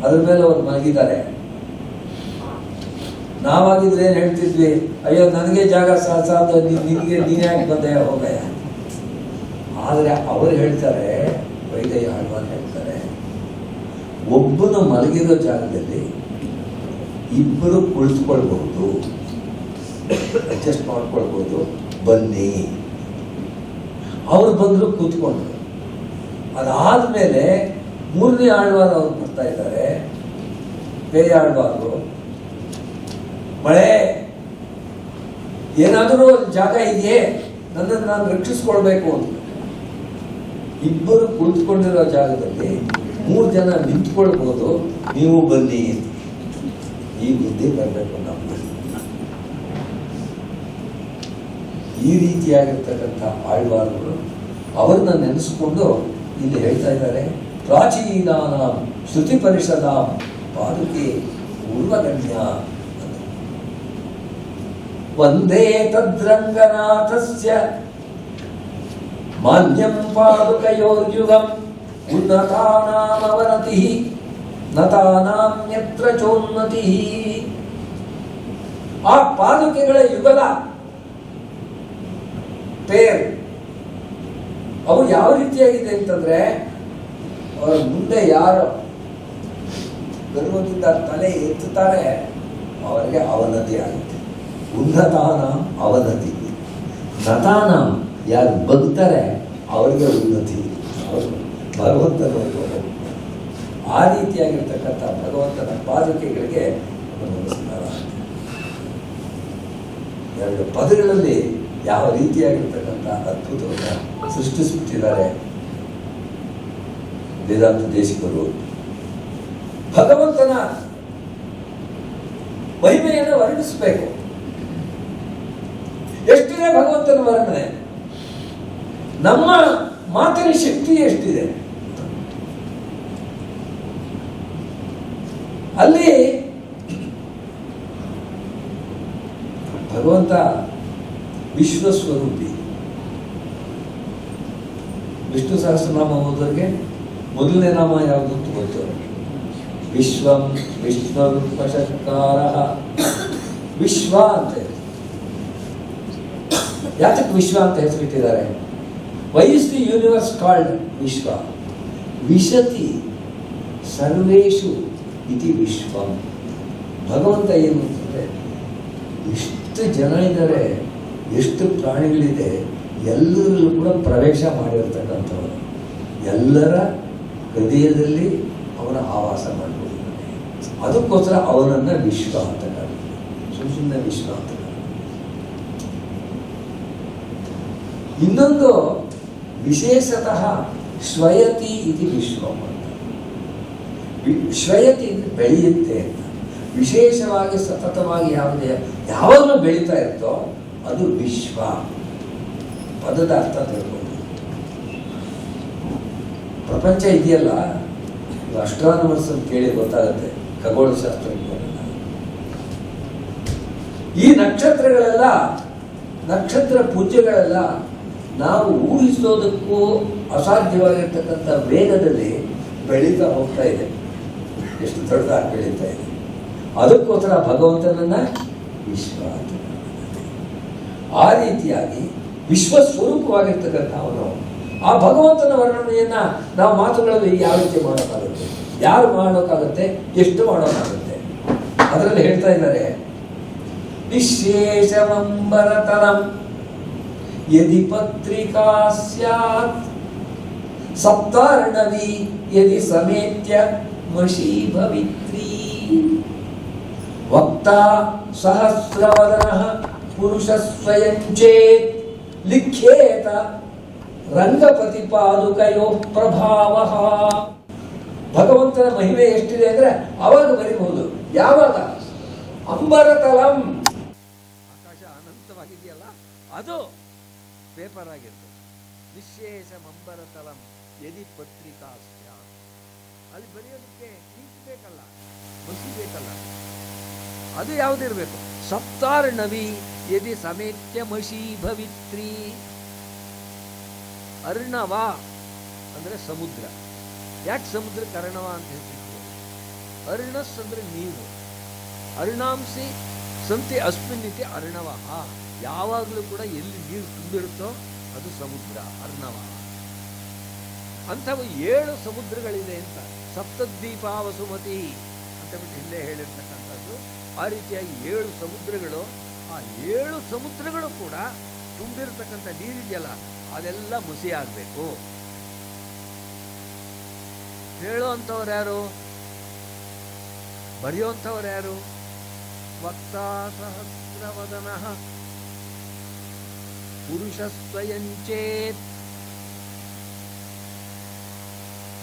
ಅದ್ರ ಮೇಲೆ ಅವ್ರು ಮಲಗಿದ್ದಾರೆ. ನಾವಾಗಿದ್ರೆ ಏನ್ ಹೇಳ್ತಿದ್ವಿ, ಅಯ್ಯೋ ನನಗೆ ಜಾಗ ಸಾಕು, ನಿನಗೆ ನೀನ್ ಯಾಕೆ ಬಂದೆ ಹೋಗಯ್ಯ. ಆದ್ರೆ ಅವರು ಹೇಳ್ತಾರೆ, ವೈಗೈ ಆಳ್ವಾರ್ ಹೇಳ್ತಾರೆ, ಒಬ್ಬನು ಮಲಗಿರೋ ಜಾಗದಲ್ಲಿ ಇಬ್ಬರು ಕುಳಿತುಕೊಳ್ಬಹುದು, ಅಡ್ಜಸ್ಟ್ ಮಾಡ್ಕೊಳ್ಬಹುದು, ಬನ್ನಿ. ಅವ್ರು ಬಂದ್ರು, ಕೂತ್ಕೊಂಡ್ರು. ಅದಾದ್ಮೇಲೆ ಮೂರನೇ ಆಳ್ವಾರ್ ಅವ್ರು ಬರ್ತಾ ಇದ್ದಾರೆ, ಪೇಯಾಳ್ವಾರು. ಮಳೆ ಏನಾದರೂ ಜಾಗ ಇದೆಯೇ, ನನ್ನನ್ನು ನಾನು ರಕ್ಷಿಸ್ಕೊಳ್ಬೇಕು ಅಂತ. ಇಬ್ಬರು ಕುಳಿತುಕೊಂಡಿರೋ ಜಾಗದಲ್ಲಿ 3 ಜನ ನಿಂತ್ಕೊಳ್ಬಹುದು, ನೀವು ಬನ್ನಿ. ಈ ಬುದ್ಧಿ ಬರಬೇಕು ನಮ್ಗೆ. ಈ ರೀತಿಯಾಗಿರ್ತಕ್ಕಂಥ ಆಳ್ವಾರರು ಅವ್ರನ್ನ ನೆನೆಸ್ಕೊಂಡು ಇಲ್ಲಿ ಹೇಳ್ತಾ ಇದ್ದಾರೆ, ಪ್ರಾಚೀನಾನ ಶ್ರುತಿ ಪರಿಷದ ಪಾದುಕೆ ಪೂರ್ವಗಣ್ಯ. ವಂದೇ ತದ್ರಂಗನಾಥಸ್ಯ ಮಾನ್ಯಂ ಪಾದುಕಯೋರ್ಯುಗಂ ಉನ್ನತಾನಾಂ ಅವನತಿಃ ನತಾನಾಂ ಯತ್ರ ಚೋನ್ನತಿಃ. ಆ ಪಾದುಕೆಗಳ ಯುಗಲ ಪೇರ್ ಅವು ಯಾವ ರೀತಿಯಾಗಿದೆ ಅಂತಂದ್ರೆ, ಅವರ ಮುಂದೆ ಯಾರು ಗರ್ವದಿಂದ ತಲೆ ಎತ್ತುತ್ತಾರೆ ಅವರಿಗೆ ಅವನತಿ ಆಗುತ್ತೆ. ಉನ್ನತಾನಾಂ ಅವನತಿ, ನತಾನಾಂ ಯಾರು ಬಗ್ತಾರೆ ಅವರಿಗೆ ಉನ್ನತಿ. ಅವರು ಭಗವಂತನ ಆ ರೀತಿಯಾಗಿರ್ತಕ್ಕಂಥ ಭಗವಂತನ ಪಾದುಕೆಗಳಿಗೆ ನಮಸ್ಕಾರ. 2 ಪದಗಳಲ್ಲಿ ಯಾವ ರೀತಿಯಾಗಿರ್ತಕ್ಕಂಥ ಅದ್ಭುತವನ್ನು ಸೃಷ್ಟಿಸುತ್ತಿದ್ದಾರೆ ವೇದಾಂತ ದೇಶಿಕರು. ಭಗವಂತನ ಮಹಿಮೆಯನ್ನು ವರ್ಣಿಸಬೇಕು. ಎಷ್ಟಿದೆ ಭಗವಂತನ ವರ್ಣನೆ, ನಮ್ಮ ಮಾತಿನ ಶಕ್ತಿ ಎಷ್ಟಿದೆ. ಅಲ್ಲಿ ಭಗವಂತ ವಿಶ್ವಸ್ವರೂಪಿ. ವಿಷ್ಣು ಸಹಸ್ರನಾಮ ಓದೋರಿಗೆ ಮೊದಲನೇ ನಾಮ ಯಾವುದು ಅಂತ ಗೊತ್ತು, ವಿಶ್ವಂ ವಿಷ್ಣುರ್ವಶಕಾರ. ವಿಶ್ವ ಅಂತ ಯಾತಕ್ಕೆ ವಿಶ್ವ ಅಂತ ಹೆಸರಿಟ್ಟಿದ್ದಾರೆ? Why is the universe called vishwa? ವಿಶತಿ ಸರ್ವೇಶು ಇತಿ ವಿಶ್ವಂ. ಭಗವಂತ ಏನು ಅಂತಂದ್ರೆ, ಎಷ್ಟು ಜನ ಇದ್ದಾರೆ, ಎಷ್ಟು ಪ್ರಾಣಿಗಳಿದೆ, ಎಲ್ಲರಲ್ಲೂ ಕೂಡ ಪ್ರವೇಶ ಮಾಡಿರ್ತಕ್ಕಂಥವನು. ಎಲ್ಲರ ಹೃದಯದಲ್ಲಿ ಅವನ ಆವಾಸ ಮಾಡಿಕೊಂಡಿದ್ದಾನೆ. ಅದಕ್ಕೋಸ್ಕರ ಅವನನ್ನ ವಿಶ್ವ ಅಂತ ಕರೀತಾರೆ, ಸುಮ್ಮನೆ ವಿಶ್ವ ಅಂತ ಕರೀತಾರೆ. ಇನ್ನೊಂದು ವಿಶೇಷತಃ ಶ್ವಯತಿ ಇತಿ ವಿಶ್ವಂ ಅಂತ. ಶ್ವಯತಿ ಬೆಳೆಯುತ್ತೆ ಅಂತ. ವಿಶೇಷವಾಗಿ ಸತತವಾಗಿ ಯಾವಾಗಲೂ ಬೆಳೀತಾ ಇರ್ತೋ ಅದು ವಿಶ್ವ. ಪದದ ಅರ್ಥ ತಿಳ್ಕೊಂಡು ಪ್ರಪಂಚ ಇದೆಯಲ್ಲ, ಅಸ್ಟ್ರಾನಮರ್ಸ್ ಅಂತ ಕೇಳಿ ಗೊತ್ತಾಗುತ್ತೆ, ಖಗೋಳಶಾಸ್ತ್ರ. ಈ ನಕ್ಷತ್ರಗಳೆಲ್ಲ, ನಕ್ಷತ್ರ ಪುಂಜಗಳೆಲ್ಲ ನಾವು ಊಹಿಸೋದಕ್ಕೂ ಅಸಾಧ್ಯವಾಗಿರ್ತಕ್ಕಂಥ ವೇಗದಲ್ಲಿ ಬೆಳೀತಾ ಹೋಗ್ತಾ ಇದೆ. ಎಷ್ಟು ದೊಡ್ಡದಾಗಿ ಬೆಳೀತಾ ಇದೆ. ಅದಕ್ಕೋಸ್ಕರ ಭಗವಂತನನ್ನ ವಿಶ್ವ ಅಂತ. ಆ ರೀತಿಯಾಗಿ ವಿಶ್ವ ಸ್ವರೂಪವಾಗಿರ್ತಕ್ಕಂಥ ಅವನು. ಆ ಭಗವಂತನ ವರ್ಣನೆಯನ್ನ ನಾವು ಮಾತುಗಳಲ್ಲಿ ಯಾವ ರೀತಿ ಮಾಡೋಕ್ಕಾಗುತ್ತೆ, ಯಾರು ಮಾಡೋಕ್ಕಾಗುತ್ತೆ, ಎಷ್ಟು ಮಾಡೋಕ್ಕಾಗುತ್ತೆ? ಅದರಲ್ಲಿ ಹೇಳ್ತಾ ಇದ್ದಾರೆ, ವಿಶೇಷವಂಬರತರಂ ಯದಿ ಪತ್ರಿಕಾ ಸ್ಯಾತ್ ಸಪ್ತಾರ್ಣವಿ ಯದಿ ಸಮೇತ್ಯ ಮಷೀ ಭವಿತ್ರೀ ವಕ್ತಾ ಸಹಸ್ರವದನಃ ಪುರುಷ ಸ್ವಯಂಚೇತ್ ಲಿಖ್ಯೇತ ರಂಗಪತಿ ಪಾದುಕಯೋ ಪ್ರಭಾವ. ಭಗವಂತನ ಮಹಿಮೆ ಎಷ್ಟಿದೆ ಅಂದ್ರೆ ಅವಾಗ ಬರೀಬಹುದು. ಯಾವಾಗ? ಅಂಬರತಲಂ, ಆಕಾಶ ಅನಂತವಾಗಿದೆಯಲ್ಲ ಅದು ಪೇಪರ್ ಆಗಿರ್ತದೆ. ನಿಶೇಷಂ ಅಂಬರತಲಂ ಯದಿ ಪತ್ರಿಕಾ ಸ್ಯಾತ್. ಅಲ್ಲಿ ಬರೆಯೋದಕ್ಕೆ ಇಂಕ್ ಬೇಕಲ್ಲ, ಮಸಿ ಬೇಕಲ್ಲ, ಅದು ಯಾವುದಿರಬೇಕು? ಸಪ್ತಾರ್ಣವಿ ಯದಿ ಸಮೇತ್ಯ ಮಷೀ ಭವಿತ್ರಿ. ಅರ್ಣವ ಅಂದ್ರೆ ಸಮುದ್ರ. ಯಾಕೆ ಸಮುದ್ರಕ್ಕೆ ಅರ್ಣವ ಅಂತ ಹೇಳ್ತಿದ್ರು? ಅರ್ಣಸ್ ಅಂದ್ರೆ ನೀರು. ಅರ್ಣಾಂಸಿ ಸಂತಿ ಅಸ್ಮಿನ್ನಿತಿ ಅರ್ಣವ. ಯಾವಾಗಲೂ ಕೂಡ ಎಲ್ಲಿ ನೀರು ತುಂಬಿರುತ್ತೋ ಅದು ಸಮುದ್ರ, ಅರ್ಣವ. ಅಂಥವು 7 ಸಮುದ್ರಗಳಿದೆ ಅಂತ. ಸಪ್ತದ್ವೀಪ ವಸುಮತಿ ಅಂತ ಬಿಟ್ಟು ಹಿಂದೆ ಹೇಳಿರ್ತಕ್ಕಂಥದ್ದು. ಆ ರೀತಿಯಾಗಿ 7 ಸಮುದ್ರಗಳು. ಆ 7 ಸಮುದ್ರಗಳು ಕೂಡ ತುಂಬಿರತಕ್ಕಂಥ ನೀರಿದೆಯಲ್ಲ ಅದೆಲ್ಲ ಮುಸಿ ಆಗಬೇಕು. ಹೇಳೋಂಥವ್ರು ಯಾರು? ಬರೆಯೋಂಥವ್ರು ಯಾರು? ವಕ್ತಾ ಸಹಸ್ರವದನಃ ಪುರುಷ ಸ್ವಯಂಚೇತ್.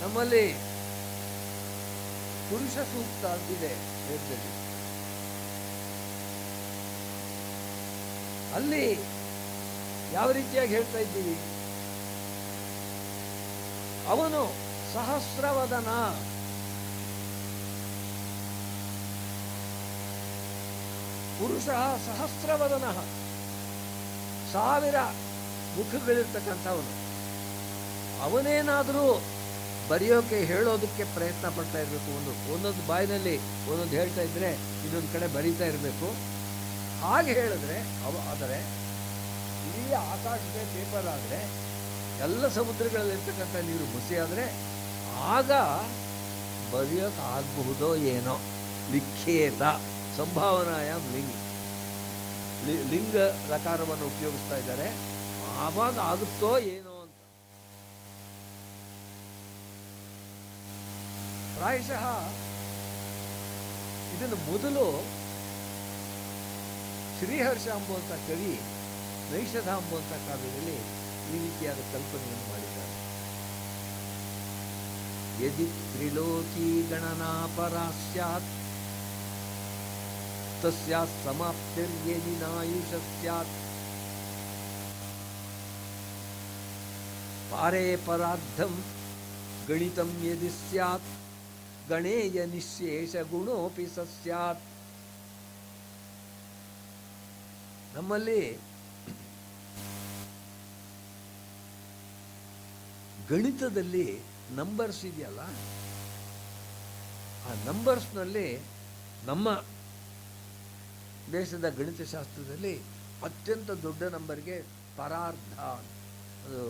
ನಮ್ಮಲ್ಲಿ ಪುರುಷ ಸೂಕ್ತ ಅಂತಿದೆ ವೇದದಲ್ಲಿ. ಅಲ್ಲಿ ಯಾವ ರೀತಿಯಾಗಿ ಹೇಳ್ತಾ ಇದ್ದೀವಿ? ಅವನು ಸಹಸ್ರವದನ, ಪುರುಷ ಸಹಸ್ರವದನ, 1000 ಮುಖಗಳಿರ್ತಕ್ಕಂಥವನು. ಅವನೇನಾದರೂ ಬರೆಯೋಕೆ ಹೇಳೋದಕ್ಕೆ ಪ್ರಯತ್ನ ಪಡ್ತಾ ಇರಬೇಕು. ಒಂದೊಂದು ಬಾಯಿನಲ್ಲಿ ಒಂದೊಂದು ಹೇಳ್ತಾ ಇದ್ರೆ ಇನ್ನೊಂದು ಕಡೆ ಬರೀತಾ ಇರಬೇಕು. ಹಾಗೆ ಹೇಳಿದ್ರೆ ಆದರೆ ಇಡೀ ಆಕಾಶದ ಪೇಪರ್ ಆದರೆ, ಎಲ್ಲ ಸಮುದ್ರಗಳಲ್ಲಿರ್ತಕ್ಕಂಥ ನೀರು ಮುಸಿ ಆದರೆ ಆಗ ಬರೆಯೋಕೆ ಆಗಬಹುದೋ ಏನೋ. ಲಿಖ್ಯೇತ ಸಂಭಾವನಾಯಾಮ್ ಲಿಂಗ ರಕಾರವನ್ನು ಉಪಯೋಗಿಸ್ತಾ ಇದ್ದಾರೆ. ಆವಾಗ ಆಗುತ್ತೋ ಏನೋ ಅಂತ. ಪ್ರಾಯಶಃ ಇದನ್ನು ಮೊದಲು ಶ್ರೀಹರ್ಷ ಎಂಬುವಂಥ ಕವಿ ನೈಷಧ ಎಂಬುವಂಥ ಕಾವ್ಯದಲ್ಲಿ ಈ ರೀತಿಯಾದ ಕಲ್ಪನೆಯನ್ನು ಮಾಡಿದ್ದಾರೆ. ಯದಿ ತ್ರಿಲೋಕಿ ಗಣನಾ ಪರಾ ಸ್ಯಾತ್ ತಸ್ಯಾತ್ ಸಮಾಪ್ತಿರ್ಯದಿ ನಾಯುಷ ಸ್ಯಾತ್ ಪಾರೇ ಪರಾರ್ಧಂ ಗಣಿತಂ ಯದಿ ಸ್ಯಾತ್ ಗಣೇಯ ನಿಶೇಷ ಗುಣೋಪಿ ಸ್ಯಾತ್. ನಮ್ಮಲ್ಲಿ ಗಣಿತದಲ್ಲಿ ನಂಬರ್ಸ್ ಇದೆಯಲ್ಲ, ಆ ನಂಬರ್ಸ್ನಲ್ಲಿ ನಮ್ಮ ದೇಶದ ಗಣಿತಶಾಸ್ತ್ರದಲ್ಲಿ ಅತ್ಯಂತ ದೊಡ್ಡ ನಂಬರ್ಗೆ ಪರಾರ್ಧ, ಅದು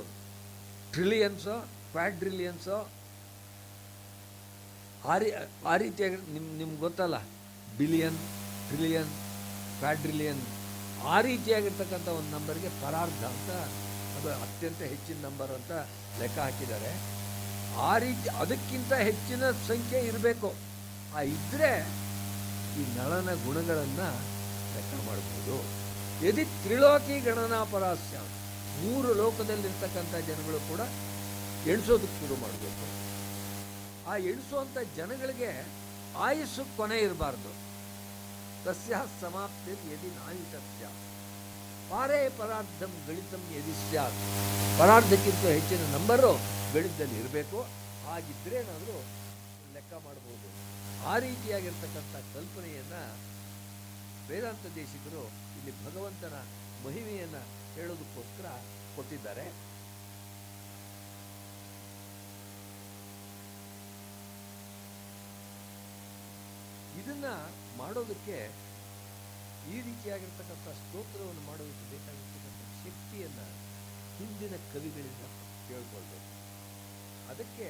ಟ್ರಿಲಿಯನ್ಸೋ ಕ್ವಾಡ್ರಿಲಿಯನ್ಸೋ ಆ ರೀತಿಯಾಗಿ ನಿಮ್ಗೆ ಗೊತ್ತಲ್ಲ, ಬಿಲಿಯನ್, ಟ್ರಿಲಿಯನ್, ಕ್ವಾಡ್ರಿಲಿಯನ್, ಆ ರೀತಿಯಾಗಿರ್ತಕ್ಕಂಥ ಒಂದು ನಂಬರ್ಗೆ ಪರಾರ್ಧ ಅಂತ, ಅದು ಅತ್ಯಂತ ಹೆಚ್ಚಿನ ನಂಬರ್ ಅಂತ ಲೆಕ್ಕ ಹಾಕಿದ್ದಾರೆ. ಆ ರೀತಿ ಅದಕ್ಕಿಂತ ಹೆಚ್ಚಿನ ಸಂಖ್ಯೆ ಇರಬೇಕು. ಆ ಇದ್ದರೆ ಈ ನಳನ ಗುಣಗಳನ್ನು ಲೆಕ್ಕ ಮಾಡಬಹುದು. ಯದಿ ತ್ರಿಲೋಕಿ ಗಣನಾ ಪರಾಸ್ಯ, 3 ಲೋಕದಲ್ಲಿರ್ತಕ್ಕಂಥ ಜನಗಳು ಕೂಡ ಎಣಿಸೋದಕ್ಕೆ ಶುರು ಮಾಡಬೇಕು. ಆ ಎಣಿಸುವಂಥ ಜನಗಳಿಗೆ ಆಯುಸ್ಸು ಕೊನೆ ಇರಬಾರ್ದು. ತಸ್ಯ ಸಮಾಪ್ತಿ ಯದಿ ನಾಯುಷಸ್ಯ ಪಾರೇ ಪರಾರ್ಧಂ ಗಣಿತಂ ಯದಿ ಸ್ಯಾತ್. ಪರಾರ್ಧಕ್ಕಿಂತ ಹೆಚ್ಚಿನ ನಂಬರು ಗಣಿತದಲ್ಲಿ ಇರಬೇಕು. ಹಾಗಿದ್ರೇನಾದರೂ ಲೆಕ್ಕ ಮಾಡಬಹುದು. ಆ ರೀತಿಯಾಗಿರ್ತಕ್ಕಂಥ ಕಲ್ಪನೆಯನ್ನು ವೇದಾಂತ ದೇಶಿಕರು ಇಲ್ಲಿ ಭಗವಂತನ ಮಹಿಮೆಯನ್ನು ಹೇಳೋದಕ್ಕೋಸ್ಕರ ಕೊಟ್ಟಿದ್ದಾರೆ. ಇದನ್ನ ಮಾಡೋದಕ್ಕೆ, ಈ ರೀತಿಯಾಗಿರ್ತಕ್ಕಂಥ ಸ್ತೋತ್ರವನ್ನು ಮಾಡೋದಕ್ಕೆ ಬೇಕಾಗಿರ್ತಕ್ಕಂಥ ಶಕ್ತಿಯನ್ನು ಹಿಂದಿನ ಕವಿಗಳಿಂದ ಕೇಳ್ಕೊಳ್ಬೇಕು. ಅದಕ್ಕೆ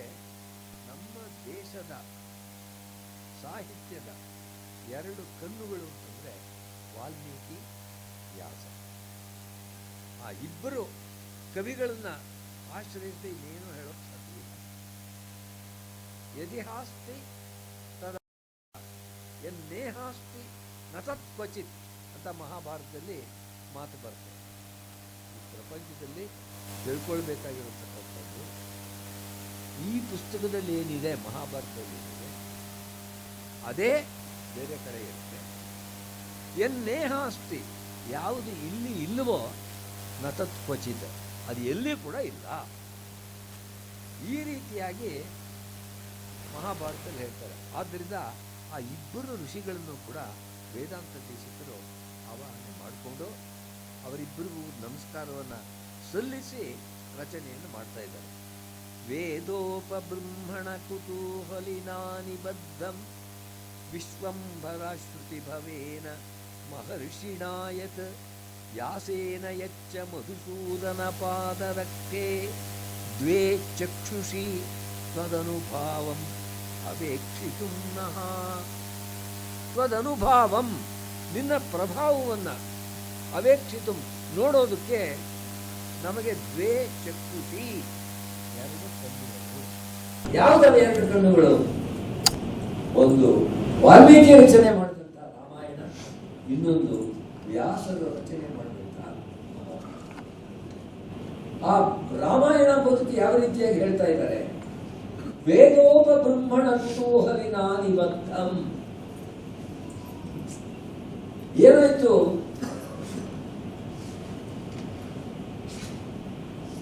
ನಮ್ಮ ದೇಶದ ಸಾಹಿತ್ಯದ 2 ಕಣ್ಣುಗಳು ಅಂತಂದರೆ ವಾಲ್ಮೀಕಿ, ವ್ಯಾಸ. ಆ ಇಬ್ಬರು ಕವಿಗಳನ್ನು ಆಶ್ರಯಿಸದೆ ಇನ್ನೇನು ಹೇಳೋಕ್ಕೆ ಸಾಧ್ಯ. ಯದಿಹಾಸ್ತಿ ತದ ಎನ್ನೇಹಾಸ್ತಿ ನತತ್ ಕ್ವಚಿತ್ ಅಂತ ಮಹಾಭಾರತದಲ್ಲಿ ಮಾತು ಬರ್ತದೆ. ಈ ಪ್ರಪಂಚದಲ್ಲಿ ತಿಳ್ಕೊಳ್ಬೇಕಾಗಿರತಕ್ಕಂಥದ್ದು ಈ ಪುಸ್ತಕದಲ್ಲಿ ಏನಿದೆ, ಮಹಾಭಾರತದಲ್ಲಿ ಏನಿದೆ ಅದೇ ಬೇರೆ ಕಡೆ ಇರುತ್ತೆ. ಎನ್ನೇಹಾಸ್ತಿ, ಯಾವುದು ಇಲ್ಲಿ ಇಲ್ಲವೋ ನತತ್ ಕ್ವಚಿತ್, ಅದು ಎಲ್ಲಿ ಕೂಡ ಇಲ್ಲ. ಈ ರೀತಿಯಾಗಿ ಮಹಾಭಾರತದಲ್ಲಿ ಹೇಳ್ತಾರೆ. ಆದ್ದರಿಂದ ಆ ಇಬ್ಬರು ಋಷಿಗಳನ್ನು ಕೂಡ ವೇದಾಂತ ದೇಶಿಕರು ಆವಾಹನೆ ಮಾಡಿಕೊಂಡು ಅವರಿಬ್ಬರಿಗೂ ನಮಸ್ಕಾರವನ್ನು ಸಲ್ಲಿಸಿ ರಚನೆಯನ್ನು ಮಾಡ್ತಾ ಇದ್ದಾರೆ. ವೇದೋಪಬೃಂಹಣ ಕುತೂಹಲಿನಾ ನಿಬದ್ಧಂ ವಿಶ್ವಂಭರ ಶ್ರುತಿ ಭವೇನ ಮಹರ್ಷಿಣಾಯತ್ ವ್ಯಾಸೇನ ಯಚ್ಚ ಮಧುಸೂದನ ಪಾದರಕ್ಷೆ ದ್ವೇ ಚಕ್ಷುಷಿ ತ್ವದನುಭಾವಂ ಅವೇಕ್ಷಿತುಂ ನಃ. ತ್ವದನುಭಾವಂ, ನಿನ್ನ ಪ್ರಭಾವವನ್ನು ಅವೇಕ್ಷಿತು, ನೋಡೋದಕ್ಕೆ ನಮಗೆ ದ್ವೇ ಚಕ್ಷುಷಿ, ಎರಡು ಕಣ್ಣುಗಳು. ಯಾವುದವ ಎರಡು ಕಣ್ಣುಗಳು? ಒಂದು ವಾಲ್ಮೀಕಿ ರಚನೆ ಮಾಡಿದಂಥ ರಾಮಾಯಣ, ಇನ್ನೊಂದು ವ್ಯಾಸರು ರಚನೆ ಮಾಡಿದಂಥ ಮಹಾಭಾರತ. ಆ ರಾಮಾಯಣ ಬದುಕು ಯಾವ ರೀತಿಯಾಗಿ ಹೇಳ್ತಾ ಇದ್ದಾರೆ? ವೇದೋಪಬ್ರಹ್ಮಣ ಕುತೂಹಲಿನಾ ನಿಬದ್ಧಂ. ಏನಾಯ್ತು?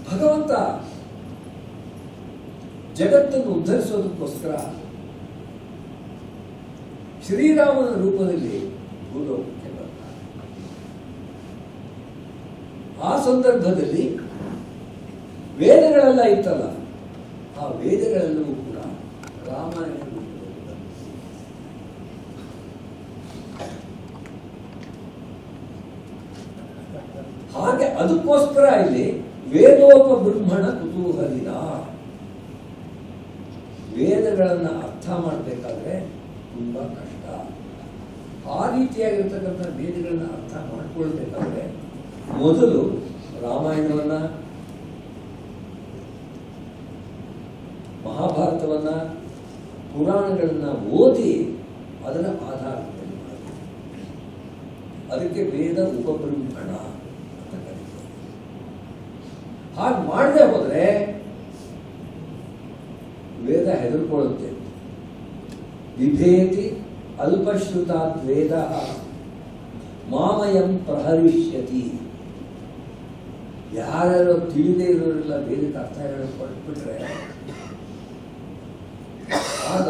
ಭಗವಂತ ಜಗತ್ತನ್ನು ಉದ್ಧರಿಸೋದಕ್ಕೋಸ್ಕರ ಶ್ರೀರಾಮನ ರೂಪದಲ್ಲಿ ಭೂಲೋಕಕ್ಕೆ ಬಂದ. ಆ ಸಂದರ್ಭದಲ್ಲಿ ವೇದಗಳೆಲ್ಲ ಇತ್ತಲ್ಲ, ಆ ವೇದಗಳೆಲ್ಲವೂ ಕೂಡ ರಾಮಾಯಣ ರೂಪದಲ್ಲಿ ಬಂದ. ಹಾಗೆ ಅದಕ್ಕೋಸ್ಕರ ಇಲ್ಲಿ ವೇದೋಪಬ್ರಹ್ಮಣ ಕುತೂಹಲಿನ. ವೇದಗಳನ್ನು ಅರ್ಥ ಮಾಡಬೇಕಾದ್ರೆ ತುಂಬಾ ಕಷ್ಟ. ಆ ರೀತಿಯಾಗಿರ್ತಕ್ಕಂಥ ವೇದಗಳನ್ನ ಅರ್ಥ ಮಾಡ್ಕೊಳ್ಬೇಕಾದ್ರೆ ಮೊದಲು ರಾಮಾಯಣವನ್ನ, ಮಹಾಭಾರತವನ್ನ, ಪುರಾಣಗಳನ್ನ ಓದಿ ಅದರ ಆಧಾರದ ಮಾಡಬೇಕು. ಅದಕ್ಕೆ ವೇದ ಉಪಬ್ರಹ್ಮಣ ಅಂತ ಕರೀತಾರೆ. ಹಾಗೆ ಮಾಡದೆ ಹೋದ್ರೆ ವೇದ ಹೆದರ್ಕೊಳ್ಳುತ್ತೆ. ವಿಭೇತಿ ಅಲ್ಪಶ್ರುತಾತ್ ವೇದ ಮಾಮಯಂ ಪ್ರಹರಿಷ್ಯತಿ. ಯಾರ್ಯಾರೋ ತಿಳಿದೇ ಇರೋರೆಲ್ಲ ವೇದಕ್ಕೆ ಅರ್ಥ ಹೇಳಿಕೊಟ್ಬಿಟ್ರೆ ಆಗ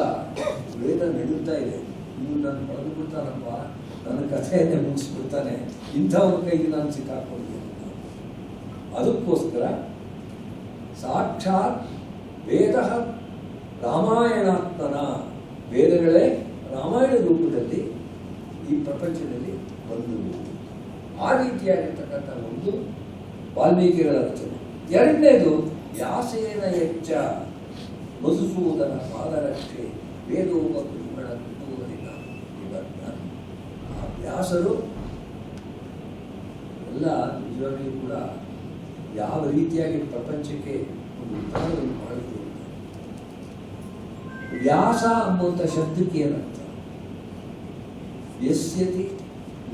ವೇದ ನಡೀತಾ ಇದೆ. ಇನ್ನು ನಾನು ಪಡೆದು ಬಿಡ್ತಾನಪ್ಪ, ನನ್ನ ಕಥೆಯನ್ನೇ ಮುಗಿಸ್ಬಿಡ್ತಾನೆ, ಇಂಥವ್ರ ಕೈಗೆ ನಾನು ಸಿಕ್ಕಾಕೊಂಡಿದ್ದೀನಿ. ಅದಕ್ಕೋಸ್ಕರ ಸಾಕ್ಷಾತ್ ವೇದ ರಾಮಾಯಣಾತ್ಮನ, ವೇದಗಳೇ ರಾಮಾಯಣ ರೂಪದಲ್ಲಿ ಈ ಪ್ರಪಂಚದಲ್ಲಿ ಬಂದವು. ಆ ರೀತಿಯಾಗಿರ್ತಕ್ಕಂಥ ಒಂದು ವಾಲ್ಮೀಕಿಗಳ ರಚನೆ. ಎರಡನೇದು ವ್ಯಾಸೇನ ಯಚ್ಚ ಮಧುಸೂದನ ಪಾದರಕ್ಷೆ ವೇದೋಪಬ್ರಹ್ಮಣ ಕುತೂಹಲಿನ ನಿಬದ್ಧ. ಆ ವ್ಯಾಸರು ಎಲ್ಲ ನಿಜವಾಗಿಯೂ ಕೂಡ ಯಾವ ರೀತಿಯಾಗಿ ಪ್ರಪಂಚಕ್ಕೆ ಒಂದು ಉತ್ಥಾನವನ್ನು ಮಾಡಿದ್ರು. ವ್ಯಾಸ ಎಂಬುವಂಥ ಶಬ್ದಕ್ಕೆ ಏನರ್ಥ? ಯಸ್ಯತಿ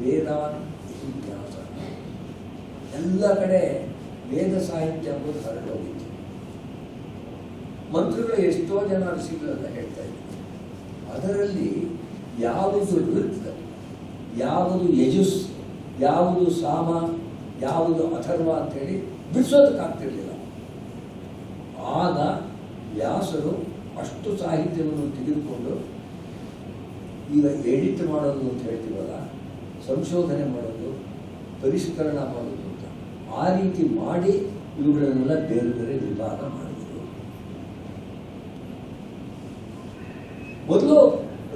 ವೇದಾನ್ ವ್ಯಾಸ. ಎಲ್ಲ ಕಡೆ ವೇದ ಸಾಹಿತ್ಯ ಎಂಬುದು ಹರಡೋಗಿತ್ತು. ಮಂತ್ರಗಳು ಎಷ್ಟೋ ಜನ ಋಷಿಗಳೆಲ್ಲ ಹೇಳ್ತಾ ಇದ್ದಾರೆ. ಅದರಲ್ಲಿ ಯಾವುದು ಋಕ್, ಯಾವುದು ಯಜುಸ್, ಯಾವುದು ಸಾಮ, ಯಾವುದು ಅಥರ್ವ ಅಂತೇಳಿ ಬಿಡಿಸೋದಕ್ಕಾಗ್ತಿರ್ಲಿಲ್ಲ. ಆಗ ವ್ಯಾಸರು ಅಷ್ಟು ಸಾಹಿತ್ಯವನ್ನು ತೆಗೆದುಕೊಂಡು, ಈಗ ಎಡಿಟ್ ಮಾಡೋದು ಅಂತ ಹೇಳ್ತೀವಲ್ಲ, ಸಂಶೋಧನೆ ಮಾಡೋದು, ಪರಿಷ್ಕರಣ ಮಾಡೋದು ಅಂತ, ಆ ರೀತಿ ಮಾಡಿ ಇವುಗಳನ್ನೆಲ್ಲ ಬೇರೆ ಬೇರೆ ವಿಭಾಗ ಮಾಡಿದರು. ಮೊದಲು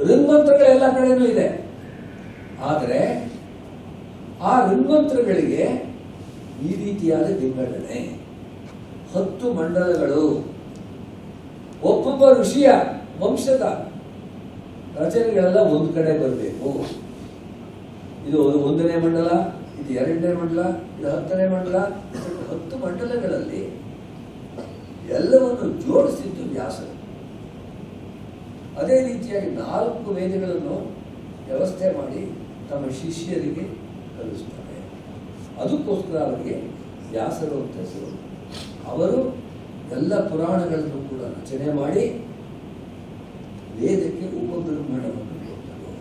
ಋನ್ಮಂತ್ರಗಳೆಲ್ಲ ಕಡೆನೂ ಇದೆ. ಆದರೆ ಆ ಋನ್ಮಂತ್ರಗಳಿಗೆ ಈ ರೀತಿಯಾದ ವಿಂಗಡಣೆ, 10 ಮಂಡಲಗಳು, ಒಬ್ಬೊಬ್ಬ ಋಷಿಯ ವಂಶದ ರಚನೆಗಳೆಲ್ಲ ಒಂದು ಕಡೆ ಬರಬೇಕು. ಇದು 1ನೇ ಮಂಡಲ, ಇದು 2ನೇ ಮಂಡಲ, ಇದು 10ನೇ ಮಂಡಲ. 10 ಮಂಡಲಗಳಲ್ಲಿ ಎಲ್ಲವನ್ನು ಜೋಡಿಸಿದ್ದು ವ್ಯಾಸರು. ಅದೇ ರೀತಿಯಾಗಿ 4 ವೇದಗಳನ್ನು ವ್ಯವಸ್ಥೆ ಮಾಡಿ ತಮ್ಮ ಶಿಷ್ಯರಿಗೆ ಕಲಿಸ್ತಾರೆ. ಅದಕ್ಕೋಸ್ಕರ ಅವರಿಗೆ ವ್ಯಾಸರು ಅಂತ ಹೆಸರು. ಅವರು ಎಲ್ಲ ಪುರಾಣಗಳನ್ನು ಕೂಡ ರಚನೆ ಮಾಡಿ ವೇದಕ್ಕೆ ಉಪಬ್ರಹ್ಮಣವನ್ನು ಕೊಟ್ಟರು.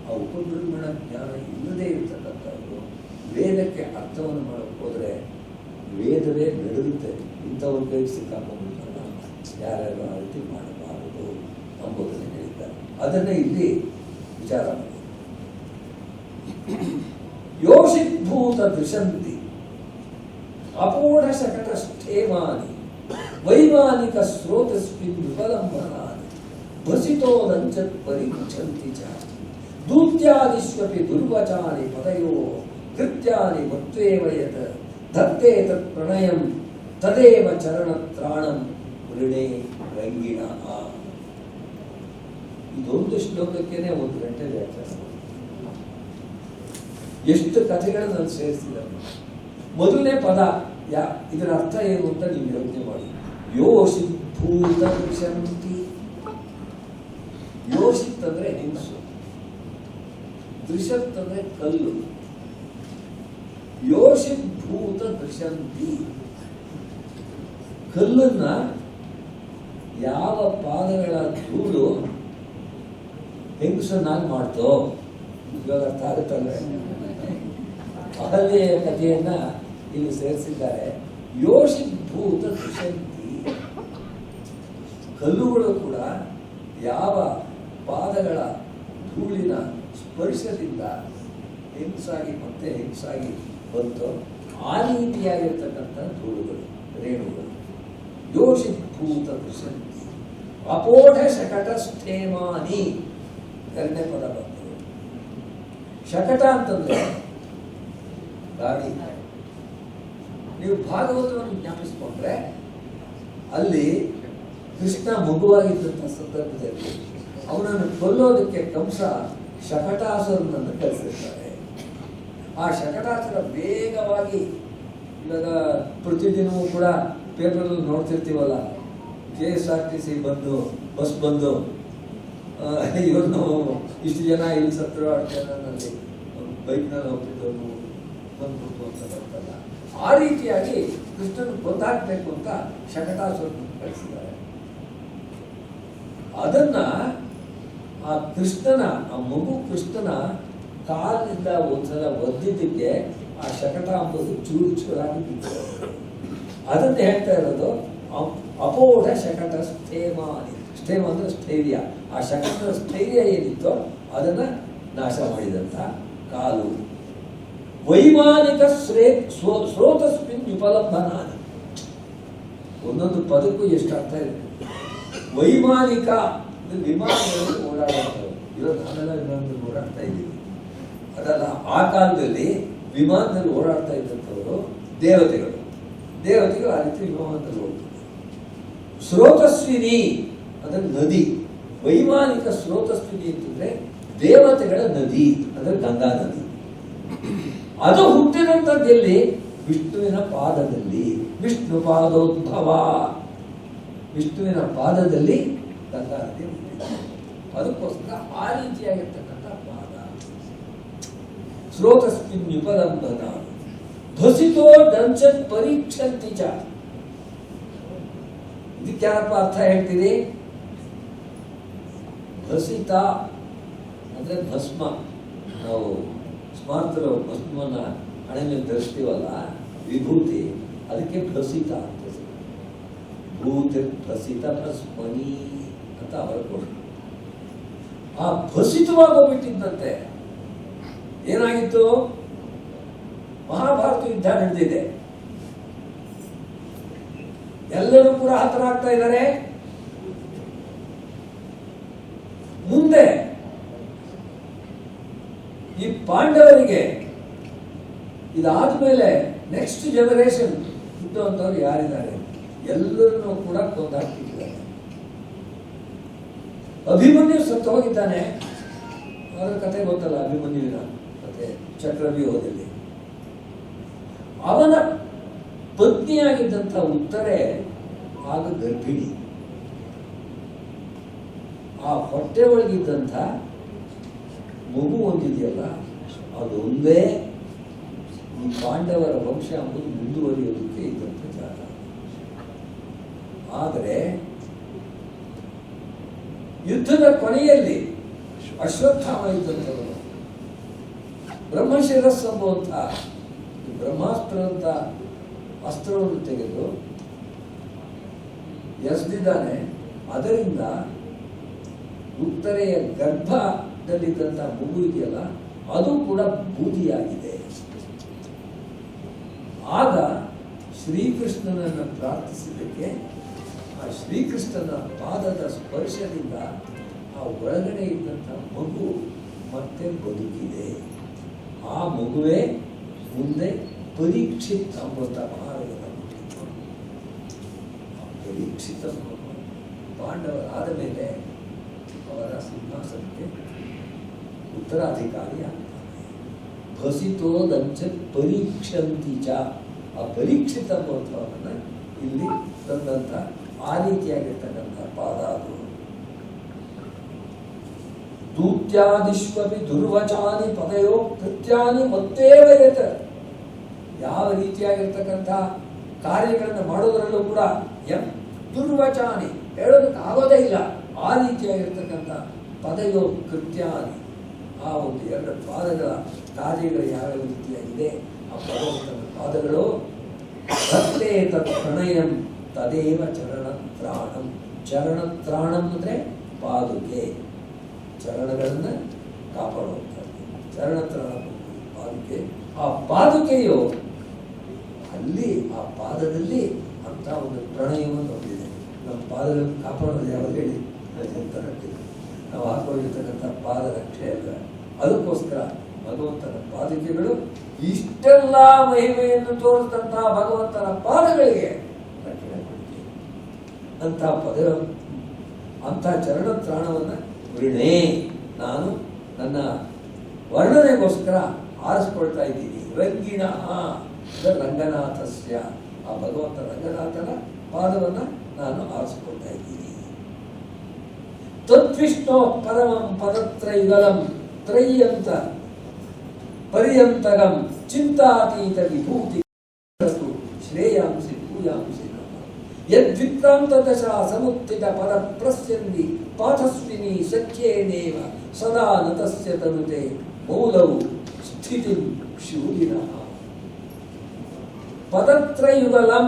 ಆ ಉಪಬ್ರಹ್ಮಣ ಜ್ಞಾನ ಇಲ್ಲದೇ ಇರ್ತಕ್ಕಂಥವ್ರು ವೇದಕ್ಕೆ ಅರ್ಥವನ್ನು ಮಾಡಕ್ಕೆ ಹೋದರೆ ವೇದವೇ ನಡೆಯುತ್ತೆ. ಇಂಥವ್ರ ಕೈಗೆ ಸಿಕ್ಕಾಕೊಂಡ್ಬಿಡ್ತಲ್ಲ, ಯಾರ್ಯಾರು ಆ ರೀತಿ ಮಾಡಬಾರದು ಎಂಬುದನ್ನು ಹೇಳಿದ್ದಾರೆ. ಅದನ್ನೇ ಇಲ್ಲಿ ವಿಚಾರ ಮಾಡಿ. ಯೋಷಿದ್ಭೂತ ದೃಶಂತಿ ಅಪೂಢ ಶಕಟ ಸ್ಥೇಮಾನಿ ವೈಮಾನಿಕ ಸ್ರೋತಸ್ಮಿನ್ ವಿಫಲಂಬನಾನಿ ಭಸಿತೋದಂಚತ್ ಪರಿಗಚ್ಚಂತಿ ಚ ದೂತ್ಯಾದಿಷ್ವಪಿ ದುರ್ವಚಾನಿ ಪದಯೋ ಕೃತ್ಯಾನಿ ಮತ್ವೇವ ಯತ್ ದತ್ತೇ ತತ್ ಪ್ರಣಯಂ ತದೇವ ಚರಣತ್ರಾಣಂ ಋಣೇ ರಂಗಿಣ. ಇದೊಂದು ಶ್ಲೋಕಕ್ಕೇನೆ 1 ಗಂಟೆ ವ್ಯಾಖ್ಯಾನ. ಎಷ್ಟು ಕಥೆಗಳನ್ನು ನಾನು ಸೇರಿಸಿದ್ದಾರೆ. ಮೊದಲನೇ ಪದ ಇದರ ಅರ್ಥ ಏನು ಅಂತ ನೀವು ಯೋಚನೆ ಮಾಡಿ. ಯೋಷಿತ್ ಭೂತ ದೃಶಂತಿ. ಯೋಷಿತ್ ಅಂದ್ರೆ ಹೆಂಗಸು, ದೃಶತ್ ಅಂದ್ರೆ ಕಲ್ಲು. ಯೋಷಿತ್ ಭೂತ ದೃಶಂತಿ. ಕಲ್ಲನ್ನ ಯಾವ ಪಾದಗಳ ಧೂಳು ಹೆಂಗಸನ್ನಾಗಿ ಮಾಡ್ತೋ, ಇವಾಗ ಅರ್ಥ ಆಗುತ್ತಲ್ಲ. ಅಹಲ್ಯೆಯ ಕಥೆಯನ್ನ ಇಲ್ಲಿ ಸೇರಿಸಿದ್ದಾರೆ. ಯೋಷಿತ್ ಭೂತ ದೃಶಂತಿ. ಕಲ್ಲುಗಳು ಕೂಡ ಯಾವ ಪಾದಗಳ ಧೂಳಿನ ಸ್ಪರ್ಶದಿಂದ ಹೆಂಗಸಾಗಿ ಮತ್ತೆ ಹೆಂಗಸಾಗಿ ಬಂತೋ ಆ ರೀತಿಯಾಗಿರ್ತಕ್ಕಂಥ ಧೂಳುಗಳು, ರೇಣುಗಳು. ಯೋಷಿತ್ ಭೂತ ದೃಶಂತಿ ಅಪೋಢ ಶಕಟ ಸ್ಥೇಮಾನಿ. 2ನೇ ಪದ ಬರ್ತದೆ. ಶಕಟ ಅಂತಂದ್ರೆ ಗಾಡಿ. ನೀವು ಭಾಗವತವನ್ನು ಜ್ಞಾಪಿಸಿಕೊಂಡ್ರೆ ಅಲ್ಲಿ ಕೃಷ್ಣ ಮಗುವಾಗಿದ್ದಂಥ ಸಂದರ್ಭದಲ್ಲಿ ಅವನನ್ನು ಕೊಲ್ಲೋದಕ್ಕೆ ಕಂಸ ಶಕಟಾಸುರನನ್ನು ಕಳಿಸಿರ್ತಾರೆ. ಆ ಶಕಟಾಸುರ ವೇಗವಾಗಿ, ಇವಾಗ ಪ್ರತಿದಿನವೂ ಕೂಡ ಪೇಪರಲ್ಲಿ ನೋಡ್ತಿರ್ತೀವಲ್ಲ, KSRTC ಬಂದು ಬಸ್ ಬಂದು ಇವನು ಇಷ್ಟು ಜನ ಇಲ್ಲಿ ಸತ್ತರು, 8 ಜನನಲ್ಲಿ ಬೈಕ್ನಲ್ಲಿ ಹೋಗ್ತಿದ್ದವನು ಬಂದ್ಬಿಟ್ಟು ಅಂತ ಬರ್ತಲ್ಲ. ಆ ರೀತಿಯಾಗಿ ಕೃಷ್ಣನ ಕೊಂದಾಕ್ಬೇಕು ಅಂತ ಶಕಟಾಸುರನನ್ನು ಕಳಿಸಿದ್ದಾರೆ. ಅದನ್ನ ಆ ಕೃಷ್ಣನ, ಆ ಮಗು ಕೃಷ್ಣನ ಕಾಲಿನಿಂದ ಒಂದ್ಸಲ ಒದ್ದಿದ್ದಕ್ಕೆ ಆ ಶಕಟ ಅಂಬುದು ಚೂರು ಚೂರಾಗಿ ಬಿದ್ದರು. ಅದನ್ನ ಹೇಳ್ತಾ ಇರೋದು ಅಪೋಢ ಶಕಟ ಸ್ಥೇಮಾನಿ. ಸ್ಥೇಮ ಅಂದ್ರೆ ಸ್ಥೈರ್ಯ. ಆ ಶಕಟದ ಸ್ಥೈರ್ಯ ಏನಿತ್ತೋ ಅದನ್ನ ನಾಶ ಮಾಡಿದಂತ ಕಾಲು. ವೈಮಾನಿಕ ಸ್ರೋತಸ್ಮಿನ್ ವಿಫಲಂಬನಾನಿ. ಒಂದೊಂದು ಪದಕ್ಕೂ ಎಷ್ಟು ಅರ್ಥ ಇದೆ. ವೈಮಾನಿಕ ವಿಮಾನಗಳಲ್ಲಿ ಓಡಾಡ್ತಾರೆ. ಇವಾಗ ನಾವೆಲ್ಲ ವಿಮಾನದಲ್ಲಿ ಓಡಾಡ್ತಾ ಇದ್ದೀವಿ, ಅದಲ್ಲ. ಆ ಕಾಲದಲ್ಲಿ ವಿಮಾನದಲ್ಲಿ ಓಡಾಡ್ತಾ ಇದ್ದಂಥವರು ದೇವತೆಗಳು ಆ ರೀತಿ ವಿಮಾನದಲ್ಲಿ ಓಡ್ತಾರೆ. ಸ್ರೋತಸ್ವಿನಿ ಅಂದ್ರೆ ನದಿ. ವೈಮಾನಿಕ ಸ್ರೋತಸ್ವಿನಿ ಅಂತಂದ್ರೆ ದೇವತೆಗಳ ನದಿ, ಅಂದ್ರೆ ಗಂಗಾ ನದಿ. ಅದು ಹುಟ್ಟಿದಂಥದ್ದೆಲ್ಲಿ? ವಿಷ್ಣುವಿನ ಪಾದದಲ್ಲಿ. ವಿಷ್ಣು ಪಾದೋದ್ಭವ. ವಿಷ್ಣುವಿನ ಪಾದದಲ್ಲಿ ಗಂಗಾ ನದಿ ಹುಟ್ಟಿದೆ. ಅದಕ್ಕೋಸ್ಕರ ಆ ರೀತಿಯಾಗಿರ್ತಕ್ಕಂಥ ಪಾದ. ಸ್ರೋತಸ್ಮಿನ್ ವಿಫಲಂಬನ ಭಸಿತೋ ದಂಚತ್ ಪರೀಕ್ಷಂತಿ ಚ. ಇದಕ್ಯಾರಪ್ಪ ಅರ್ಥ ಹೇಳ್ತೀರಿ? ಭಸಿತ ಅಂದ್ರೆ ಭಸ್ಮ. ನಾವು ಸ್ಮಾರ್ತರು ಭಸ್ಮವನ್ನ ಹಣೆ ಮೇಲೆ ಧರಿಸ್ತೀವಲ್ಲ, ವಿಭೂತಿ, ಅದಕ್ಕೆ ಭಸಿತ ಅಂತ. ಭೂತಿ ಭಸಿತ ಭಸ್ಮನಿ ಅಂತ ಅವರ ಕೊಟ್ಟು ಆ ಭಸಿತವಾಗೋಗ್ಬಿಟ್ಟಿದ್ದಂತೆ. ಏನಾಗಿತ್ತು? ಮಹಾಭಾರತ ಯುದ್ಧ ನಡೆದಿದೆ, ಎಲ್ಲರೂ ಕೂಡ ಹತರಾಗ್ತಾ ಇದ್ದಾರೆ. ಮುಂದೆ ಈ ಪಾಂಡವರಿಗೆ ಇದಾದ್ಮೇಲೆ ನೆಕ್ಸ್ಟ್ ಜನರೇಷನ್ ಹುಟ್ಟುವಂತವ್ರು ಯಾರಿದ್ದಾರೆ? ಎಲ್ಲರನ್ನೂ ಕೂಡ ಕೊಂದಾಕ್ತಿದ್ದಾರೆ. ಅಭಿಮನ್ಯು ಸತ್ತು ಹೋಗಿದ್ದಾನೆ. ಅವರ ಕತೆ ಗೊತ್ತಲ್ಲ, ಅಭಿಮನ್ಯುವಿನ ಕತೆ ಚಕ್ರವ್ಯೂಹದಲ್ಲಿ. ಅವನ ಪತ್ನಿಯಾಗಿದ್ದಂಥ ಉತ್ತರೆ ಆಗ ಗರ್ಭಿಣಿ. ಆ ಆ ಹೊಟ್ಟೆ ಒಳಗಿದ್ದಂಥ ಮಗು ಒಂದಿದೆಯಲ್ಲ, ಅದೊಂದೇ ಈ ಪಾಂಡವರ ವಂಶ ಎಂಬುದು ಮುಂದುವರಿಯೋದಕ್ಕೆ ಇದ್ದಂಥ ಜಾಗ. ಆದರೆ ಯುದ್ಧದ ಕೊನೆಯಲ್ಲಿ ಅಶ್ವತ್ಥಾಮ ಇದ್ದಂಥವನು ಬ್ರಹ್ಮಶಿರಸ್ ಎಂಬುವಂಥ ಬ್ರಹ್ಮಾಸ್ತ್ರದ ಅಸ್ತ್ರವನ್ನು ತೆಗೆದು ಎಸೆದಿದ್ದಾನೆ. ಅದರಿಂದ ಉತ್ತರೆಯ ಗರ್ಭದಲ್ಲಿದ್ದಂಥ ಮಗು ಇದೆಯಲ್ಲ, ಅದು ಕೂಡ ಬೂದಿಯಾಗಿದೆ. ಆಗ ಶ್ರೀಕೃಷ್ಣನನ್ನು ಪ್ರಾರ್ಥಿಸಿದ್ದಕ್ಕೆ ಆ ಶ್ರೀಕೃಷ್ಣನ ಪಾದದ ಸ್ಪರ್ಶದಿಂದ ಆ ಒಳಗಡೆ ಇದ್ದಂಥ ಮಗು ಮತ್ತೆ ಬದುಕಿದೆ. ಆ ಮಗುವೇ ಮುಂದೆ ಪರೀಕ್ಷಿತ್ ಎಂಬಂಥ ಮಹಾರಾಜನ ಹುಟ್ಟಿತು. ಪರೀಕ್ಷಿತ ಪಾಂಡವರಾದ ಮೇಲೆ ಅವರ ಸಿಂಹಾಸನಕ್ಕೆ ಉತ್ತರಾಧಿಕಾರಿ ಆಗ್ತಾನೆ. ಭಸಿತೋದಂಚ ಪರೀಕ್ಷಂತಿ ಚ. ಆ ಪರೀಕ್ಷಿತ ಎಂಬಂಥವನ್ನ ಇಲ್ಲಿ ತಂದಂಥ ಆ ರೀತಿಯಾಗಿರ್ತಕ್ಕಂಥ ಪಾದ ಅದು. ದೂತ್ಯಾದಿಶ್ವಪಿ ದುರ್ವಚಾನಿ ಪದಯೋ ಕೃತ್ಯಾನಿ ಮತ್ತೇವ ಯತ್. ಯಾವ ರೀತಿಯಾಗಿರ್ತಕ್ಕಂಥ ಕಾರ್ಯಗಳನ್ನು ಮಾಡೋದ್ರಲ್ಲೂ ಕೂಡ ದುರ್ವಚಾನಿ ಹೇಳೋದಕ್ಕೆ ಆಗೋದೇ ಇಲ್ಲ. ಆ ರೀತಿಯಾಗಿರ್ತಕ್ಕಂಥ ಪದಯೋ ಕೃತ್ಯಾನಿ, ಆ ಒಂದು ಎರಡು ಪಾದಗಳ ಕಾರ್ಯಗಳು ಯಾವ ರೀತಿಯಾಗಿದೆ ಆ ಭಗವಂತನ ಪಾದಗಳು. ಭಕ್ತೇ ತತ್ ಪ್ರಣಯಂ ತದೇವ ಚರಣತ್ರಾಣಂ. ಚರಣತ್ರಾಣಂ ಅಂದರೆ ಪಾದುಕೆ, ಚರಣಗಳನ್ನು ಕಾಪಾಡುವಂಥದ್ದು ಚರಣತ್ರಾಣ ಪಾದುಕೆ. ಆ ಪಾದುಕೆಯು ಅಲ್ಲಿ ಆ ಪಾದದಲ್ಲಿ ಅಂತ ಒಂದು ಪ್ರಣಯವನ್ನು ಹೊಂದಿದೆ. ನಮ್ಮ ಪಾದಗಳನ್ನು ಕಾಪಾಡೋದು ಯಾವಾಗ ಹೇಳಿ, ನಾವು ಹಾಕೊಂಡಿರ್ತಕ್ಕಂಥ ಪಾದ ರಕ್ಷೆ ಅಲ್ಲ. ಅದಕ್ಕೋಸ್ಕರ ಭಗವಂತನ ಪಾದುಕೆಗಳು ಇಷ್ಟೆಲ್ಲ ಮಹಿಮೆಯನ್ನು ತೋರಿಸಿದಂತಹ ಭಗವಂತನ ಪಾದಗಳಿಗೆ ರಕ್ಷಣೆ ಕೊಡ್ತೀವಿ. ಅಂಥ ಚರಣತ್ರಾಣವನ್ನು ವೃಣೇ ನಾನು ನನ್ನ ವರ್ಣನೆಗೋಸ್ಕರ ಆರಿಸ್ಕೊಳ್ತಾ ಇದ್ದೀನಿ. ರಂಗಿಣ ರಂಗನಾಥಸ್ಯ, ಆ ಭಗವಂತ ರಂಗನಾಥನ ಪಾದವನ್ನು ನಾನು ಆರಿಸ್ಕೊಳ್ತಾ ಇದ್ದೀನಿ. ತದ್ವಿಷ್ಣೋ ಪರಮಂ ಪದತ್ರೈಗಲಂ ತ್ರಯ್ಯಂತ ಪರ್ಯಂತಗಂ ಚಿಂತಾತೀತ ವಿಭೂತಿ ಶ್ರೇಯಾಂಸಿ ಭೂಯಾಂಸಿ ಯದ್ವಿಕ್ರಾಂತ ದಶಾ ಸಮುತ್ತಿತ ಪದ ಪ್ರಸ್ಯಂದಿ ಪಾಠಸ್ವಿನಿ ಸಖ್ಯೇನೇವ ಸದಾ ನತಸ್ಯ ತನುತೆ ಮೌಲವು ಸ್ಥಿತಿ ಶೂಲಿನಃ. ಪದತ್ರಯುಗಲಂ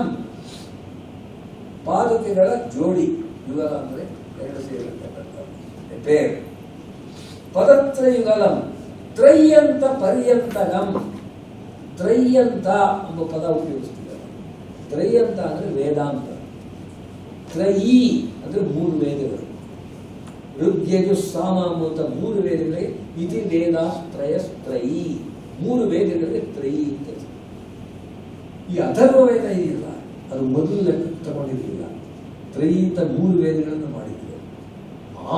ಪಾದುಕೆಗಳ ಜೋಡಿ, ಯುಗಲ ಅಂದರೆ ಎರಡು ಸೇರಿರ್ತಕ್ಕಂಥ ಪೇರ್. ಪದತ್ರಯುಗಲಂ ತ್ರಯ್ಯಂತ ಪರ್ಯಂತಗಂ. ತ್ರಯ್ಯಂತ ಎಂಬ ಪದ ಉಪಯೋಗಿಸ್ತಿದ್ದಾರೆ. ತ್ರಯ್ಯಂತ ಅಂದರೆ ವೇದಾಂತ. ತ್ರಯಿ ಅಂದರೆ ಮೂರು ವೇದಗಳು. ಋಗ್ಯಜು ಸಾಮ ಅಂತ ಮೂರು ವೇದಗಳಿಗೆ ಇತಿ ವೇದಾಸ್ತ್ರಯಸ್ತ್ರಯಿ. ಮೂರು ವೇದಗಳಿಗೆ ತ್ರಯಿ ಅಂತ. ಈ ಅಥರ್ವ ವೇದ ಇದೆಯಲ್ಲ, ಅದು ಮೊದಲು ಲೆಕ್ಕ ತಗೊಂಡಿರಲಿಲ್ಲ. ತ್ರಯಿ ಅಂತ ಮೂರು ವೇದಗಳನ್ನು ಮಾಡಿದ್ರು.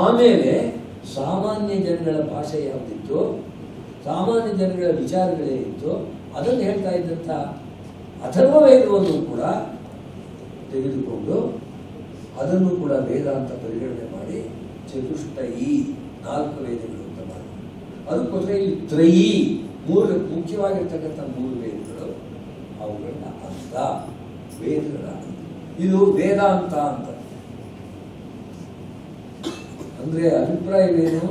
ಆಮೇಲೆ ಸಾಮಾನ್ಯ ಜನಗಳ ಭಾಷೆ ಯಾವುದಿತ್ತು, ಸಾಮಾನ್ಯ ಜನಗಳ ವಿಚಾರಗಳೇನಿತ್ತು, ಅದನ್ನು ಹೇಳ್ತಾ ಇದ್ದಂಥ ಅಥರ್ವ ವೇದವನ್ನು ಕೂಡ ತೆಗೆದುಕೊಂಡು ಅದನ್ನು ಕೂಡ ವೇದ ಅಂತ ಪರಿಗಣನೆ ಮಾಡಿ ಚತುಷ್ಟಯಿ 4 ವೇದಗಳು ಅಂತ ಮಾಡಿ. ಅದಕ್ಕೋಸ್ಕರ ಇಲ್ಲಿ ತ್ರಯಿ ಮೂರು ಮುಖ್ಯವಾಗಿರ್ತಕ್ಕಂಥ ಮೂರು ವೇದಗಳು, ಅವುಗಳನ್ನ ಅಂತ ವೇದಗಳ ಇದು ವೇದಾಂತ ಅಂತ. ಅಂದ್ರೆ ಅಭಿಪ್ರಾಯವೇನು,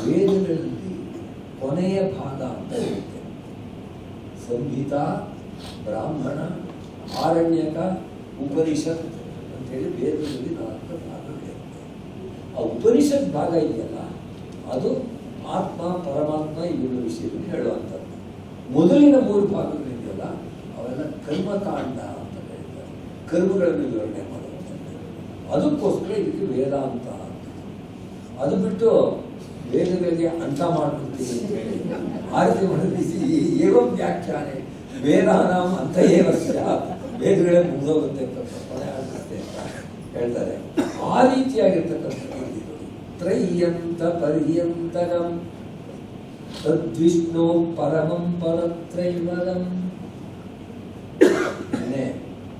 ವೇದಗಳಲ್ಲಿ ಕೊನೆಯ ಭಾಗ ಅಂತ ಇರುತ್ತೆ. ಸಂಹಿತ, ಬ್ರಾಹ್ಮಣ, ಆರಣ್ಯಕ, ಉಪನಿಷತ್ ಅಂತೇಳಿ ವೇದದಲ್ಲಿ 4 ಭಾಗಗಳಿರುತ್ತೆ. ಆ ಉಪನಿಷತ್ ಭಾಗ ಇದೆಯಲ್ಲ, ಅದು ಆತ್ಮ ಪರಮಾತ್ಮ ಇವುಗಳ ವಿಷಯದಲ್ಲಿ ಹೇಳುವಂಥದ್ದು. ಮೊದಲಿನ 3 ಭಾಗಗಳಿದೆಯಲ್ಲ, ಅವೆಲ್ಲ ಕರ್ಮಕಾಂಡ ಅಂತ ಹೇಳ್ತಾರೆ, ಕರ್ಮಗಳನ್ನು ವಿವರಣೆ ಮಾಡುವಂಥದ್ದು. ಅದಕ್ಕೋಸ್ಕರ ಇದಕ್ಕೆ ವೇದಾಂತ ಅಂತ. ಅದು ಬಿಟ್ಟು ವೇದಗಳಿಗೆ ಅಂಟ ಮಾಡ್ಕೊಡ್ತೀವಿ ಅಂತ ಹೇಳಿ ಆ ರೀತಿ ಮಾಡಿಸಿ ಏವಂ ವ್ಯಾಖ್ಯಾನೆ ವೇದಾನಾಂ ಅಂತ ಏವಸ್ಯ, ವೇದಗಳೇ ಮುಗಿದೋಗುತ್ತೆ ಅಂತ ಕೊನೆ ಆಗುತ್ತೆ ಅಂತ ಹೇಳ್ತಾರೆ. ಆ ರೀತಿಯಾಗಿರ್ತಕ್ಕಂಥದ್ದು ತ್ರಯ್ಯಂತ ಪರ್ಯಂತಗಂ ತದ್ವಿಷ್ಣು ಪರಮಂ ಪರತ್ರೈವಲಂ.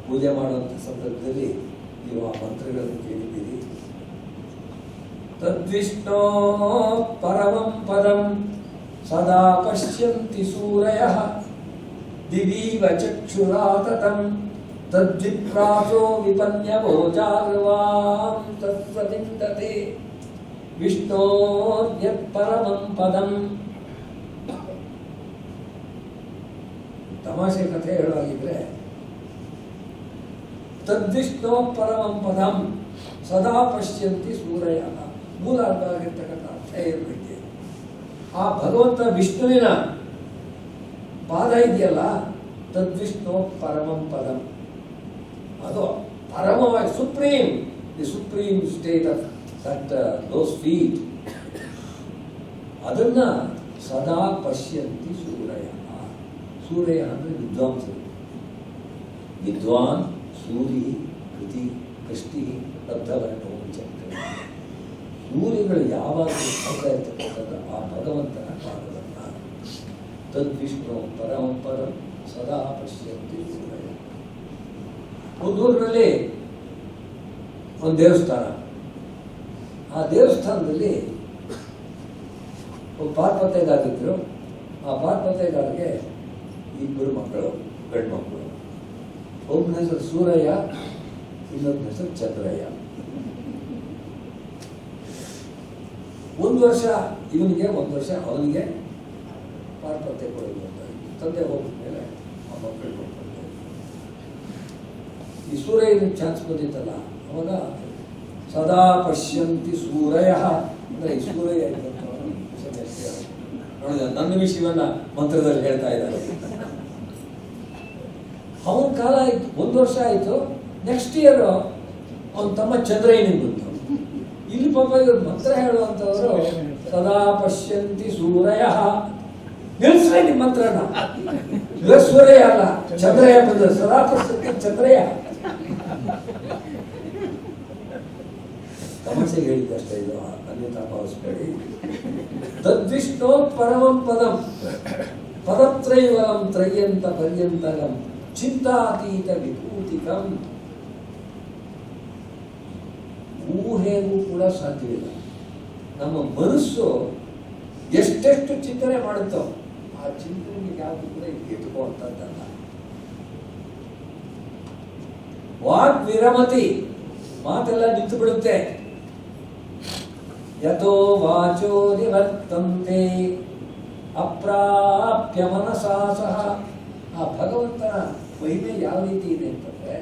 ಪೂಜೆ ಮಾಡುವಂಥ ಸಂದರ್ಭದಲ್ಲಿ ನೀವು ಆ ಮಂತ್ರಗಳನ್ನು ಕೇಳಿದ್ದೀರಿ. ತದ್ವಿಷ್ಣೋ ಪರಮಂ ಪದಂ ಸದಾ ಪಶ್ಯಂತಿ ಸೂರಯಃ ದಿವೀವ ಚಕ್ಷುರಾತತಂ ತದ್ವಿಪ್ರಾಸೋ ವಿಪನ್ಯವೋ ಜಾರ್ವಾಂ ತತ್ಸವಿಂದತೆ ವಿಷ್ಣೋರ್ಯತ್ ಪರಮಂ ಪದಂ. ತಮಾಷೆ ಕಥೆ ಹೇಳುವಾಗಿದ್ರೆ ತದ್ವಿಷ್ಣೋ ಪರಮಂ ಪದಂ ಸದಾ ಪಶ್ಯಂತಿ ಸೂರಯ ಮೂಲ ಅರ್ಥ ಆಗಿರ್ತಕ್ಕಂಥ ಅರ್ಥ ಇರಬೇಕು. ಆ ಭಗವಂತ ವಿಷ್ಣುವಿನ ಪಾದ ಇದೆಯಲ್ಲ, ತದ್ವಿಷ್ಣು ಪರಮಂ ಪದಂ, ಅದು ಪರಮವಾಗಿ supreme, the supreme state of that those feet, ಅದನ್ನ ಸದಾ ಪಶ್ಯಂತಿ ಸೂರಯ. ಸೂರ್ಯ ಅಂದರೆ ವಿದ್ವಾಂಸರು. ವಿದ್ವಾನ್ ಸೂರಿ ಕೃತಿ ಕೃಷ್ಟಿ ಬದ್ಧವರ್ಣ ಚಕ್ರ. ಸೂರ್ಯಗಳು ಯಾವಾಗ ನೋಡ್ತಾ ಇರ್ತಕ್ಕಂಥದ್ದು ಆ ಭಗವಂತನ ಪಾದವನ್ನ. ತದ್ವಿಷ್ಣು ಪರಮಂ ಪದಂ ಸದಾ ಪಶ್ಯಂತಿ ಸೂರಯ. ಒಂದೂರಿನಲ್ಲಿ ಒಂದು ದೇವಸ್ಥಾನ. ಆ ದೇವಸ್ಥಾನದಲ್ಲಿ ಒಬ್ಬ ಪಾರ್ವತೆಗಾರಿದ್ರು. ಆ ಪಾರ್ವತೆಗಾರಿಗೆ ಇಬ್ಬರು ಮಕ್ಕಳು, ಗಂಡು ಮಕ್ಕಳು. ಒಬ್ಬನ ಹೆಸರು ಸೂರಯ್ಯ, ಇನ್ನೊಬ್ಬನ ಹೆಸರು ಚಂದ್ರಯ್ಯ. ಒಂದು ವರ್ಷ ಇವನಿಗೆ, ಒಂದು ವರ್ಷ ಅವನಿಗೆ ಪಾರ್ವತೆ ಕೊಡೋದು ಅಂತ. ತಂದೆ ಹೋಗಿದ ಮೇಲೆ ಆ ಮಕ್ಕಳು ಹೋಗ್ತಾರೆ. ಈ ಸೂರ್ಯನ ಚಾನ್ಸ್ ಬಂದಿತ್ತಲ್ಲ, ಅವಾಗ ಸದಾ ಪಶ್ಯಂತಿ ಸೂರಯ ಅಂದ್ರೆ ಈ ಸೂರ್ಯ ನೋಡಿದ ನನ್ನ ವಿಷಯವನ್ನ ಮಂತ್ರದಲ್ಲಿ ಹೇಳ್ತಾ ಇದ್ದಾರೆ. ಅವನ ಕಾಲ ಆಯ್ತು, ಒಂದು ವರ್ಷ ಆಯ್ತು. ನೆಕ್ಸ್ಟ್ ಇಯರ್ ಅವನ ತಮ್ಮ ಚಂದ್ರಯ್ಯನಿಗೆ ಬಂತು. ಇಲ್ಲಿ ಪಾಪ ಇವರು ಮಂತ್ರ ಹೇಳುವಂತವರು ಸದಾ ಪಶ್ಯಂತಿ ಸೂರಯ. ನಿಲ್ಸ್ರೆ ನಿಮ್ಮ ಮಂತ್ರನ. ಇವಾಗ ಸೂರ್ಯ ಅಲ್ಲ, ಚಂದ್ರಯ್ಯ ಬಂದ. ಸದಾ ಪಶ್ಯಂತಿ ಚಂದ್ರಯ್ಯ. ತಮಾಷೆಗೆ ಹೇಳಿದ್ದಷ್ಟೇ, ಇದು ಅನ್ಯತಾ ಭಾವಿಸ್ಬೇಡಿ. ತದ್ವಿಷ್ಣು ಪರಮಂ ಪದಂ ಪದತ್ರೈವಂ ತ್ರಯ್ಯಂತ ಪರ್ಯಂತಗಂ ಚಿಂತಾತೀತ ವಿಭೂತಿಕಂ. ಊಹೆಗೂ ಕೂಡ ಸಾಧ್ಯವಿಲ್ಲ. ನಮ್ಮ ಮನಸ್ಸು ಎಷ್ಟೆಷ್ಟು ಚಿಂತನೆ ಮಾಡುತ್ತೋ ಆ ಚಿಂತನೆಗೆ ಯಾವುದು ಕೂಡ ಎತ್ಕೊಳ್ಳುವಂಥದ್ದಲ್ಲ. ವಾಕ್ ವಿರಮತಿ, ಮಾತೆಲ್ಲ ನಿಂತು ಬಿಡುತ್ತೆ. ಯಥೋ ವಾಚೋ ನಿವರ್ತಂತೆ ಅಪ್ರಾಪ್ಯ ಮನಸಾ ಸಹ. ಆ ಭಗವಂತನ ಮಹಿಮೆ ಯಾವ ರೀತಿ ಇದೆ ಅಂತಂದ್ರೆ,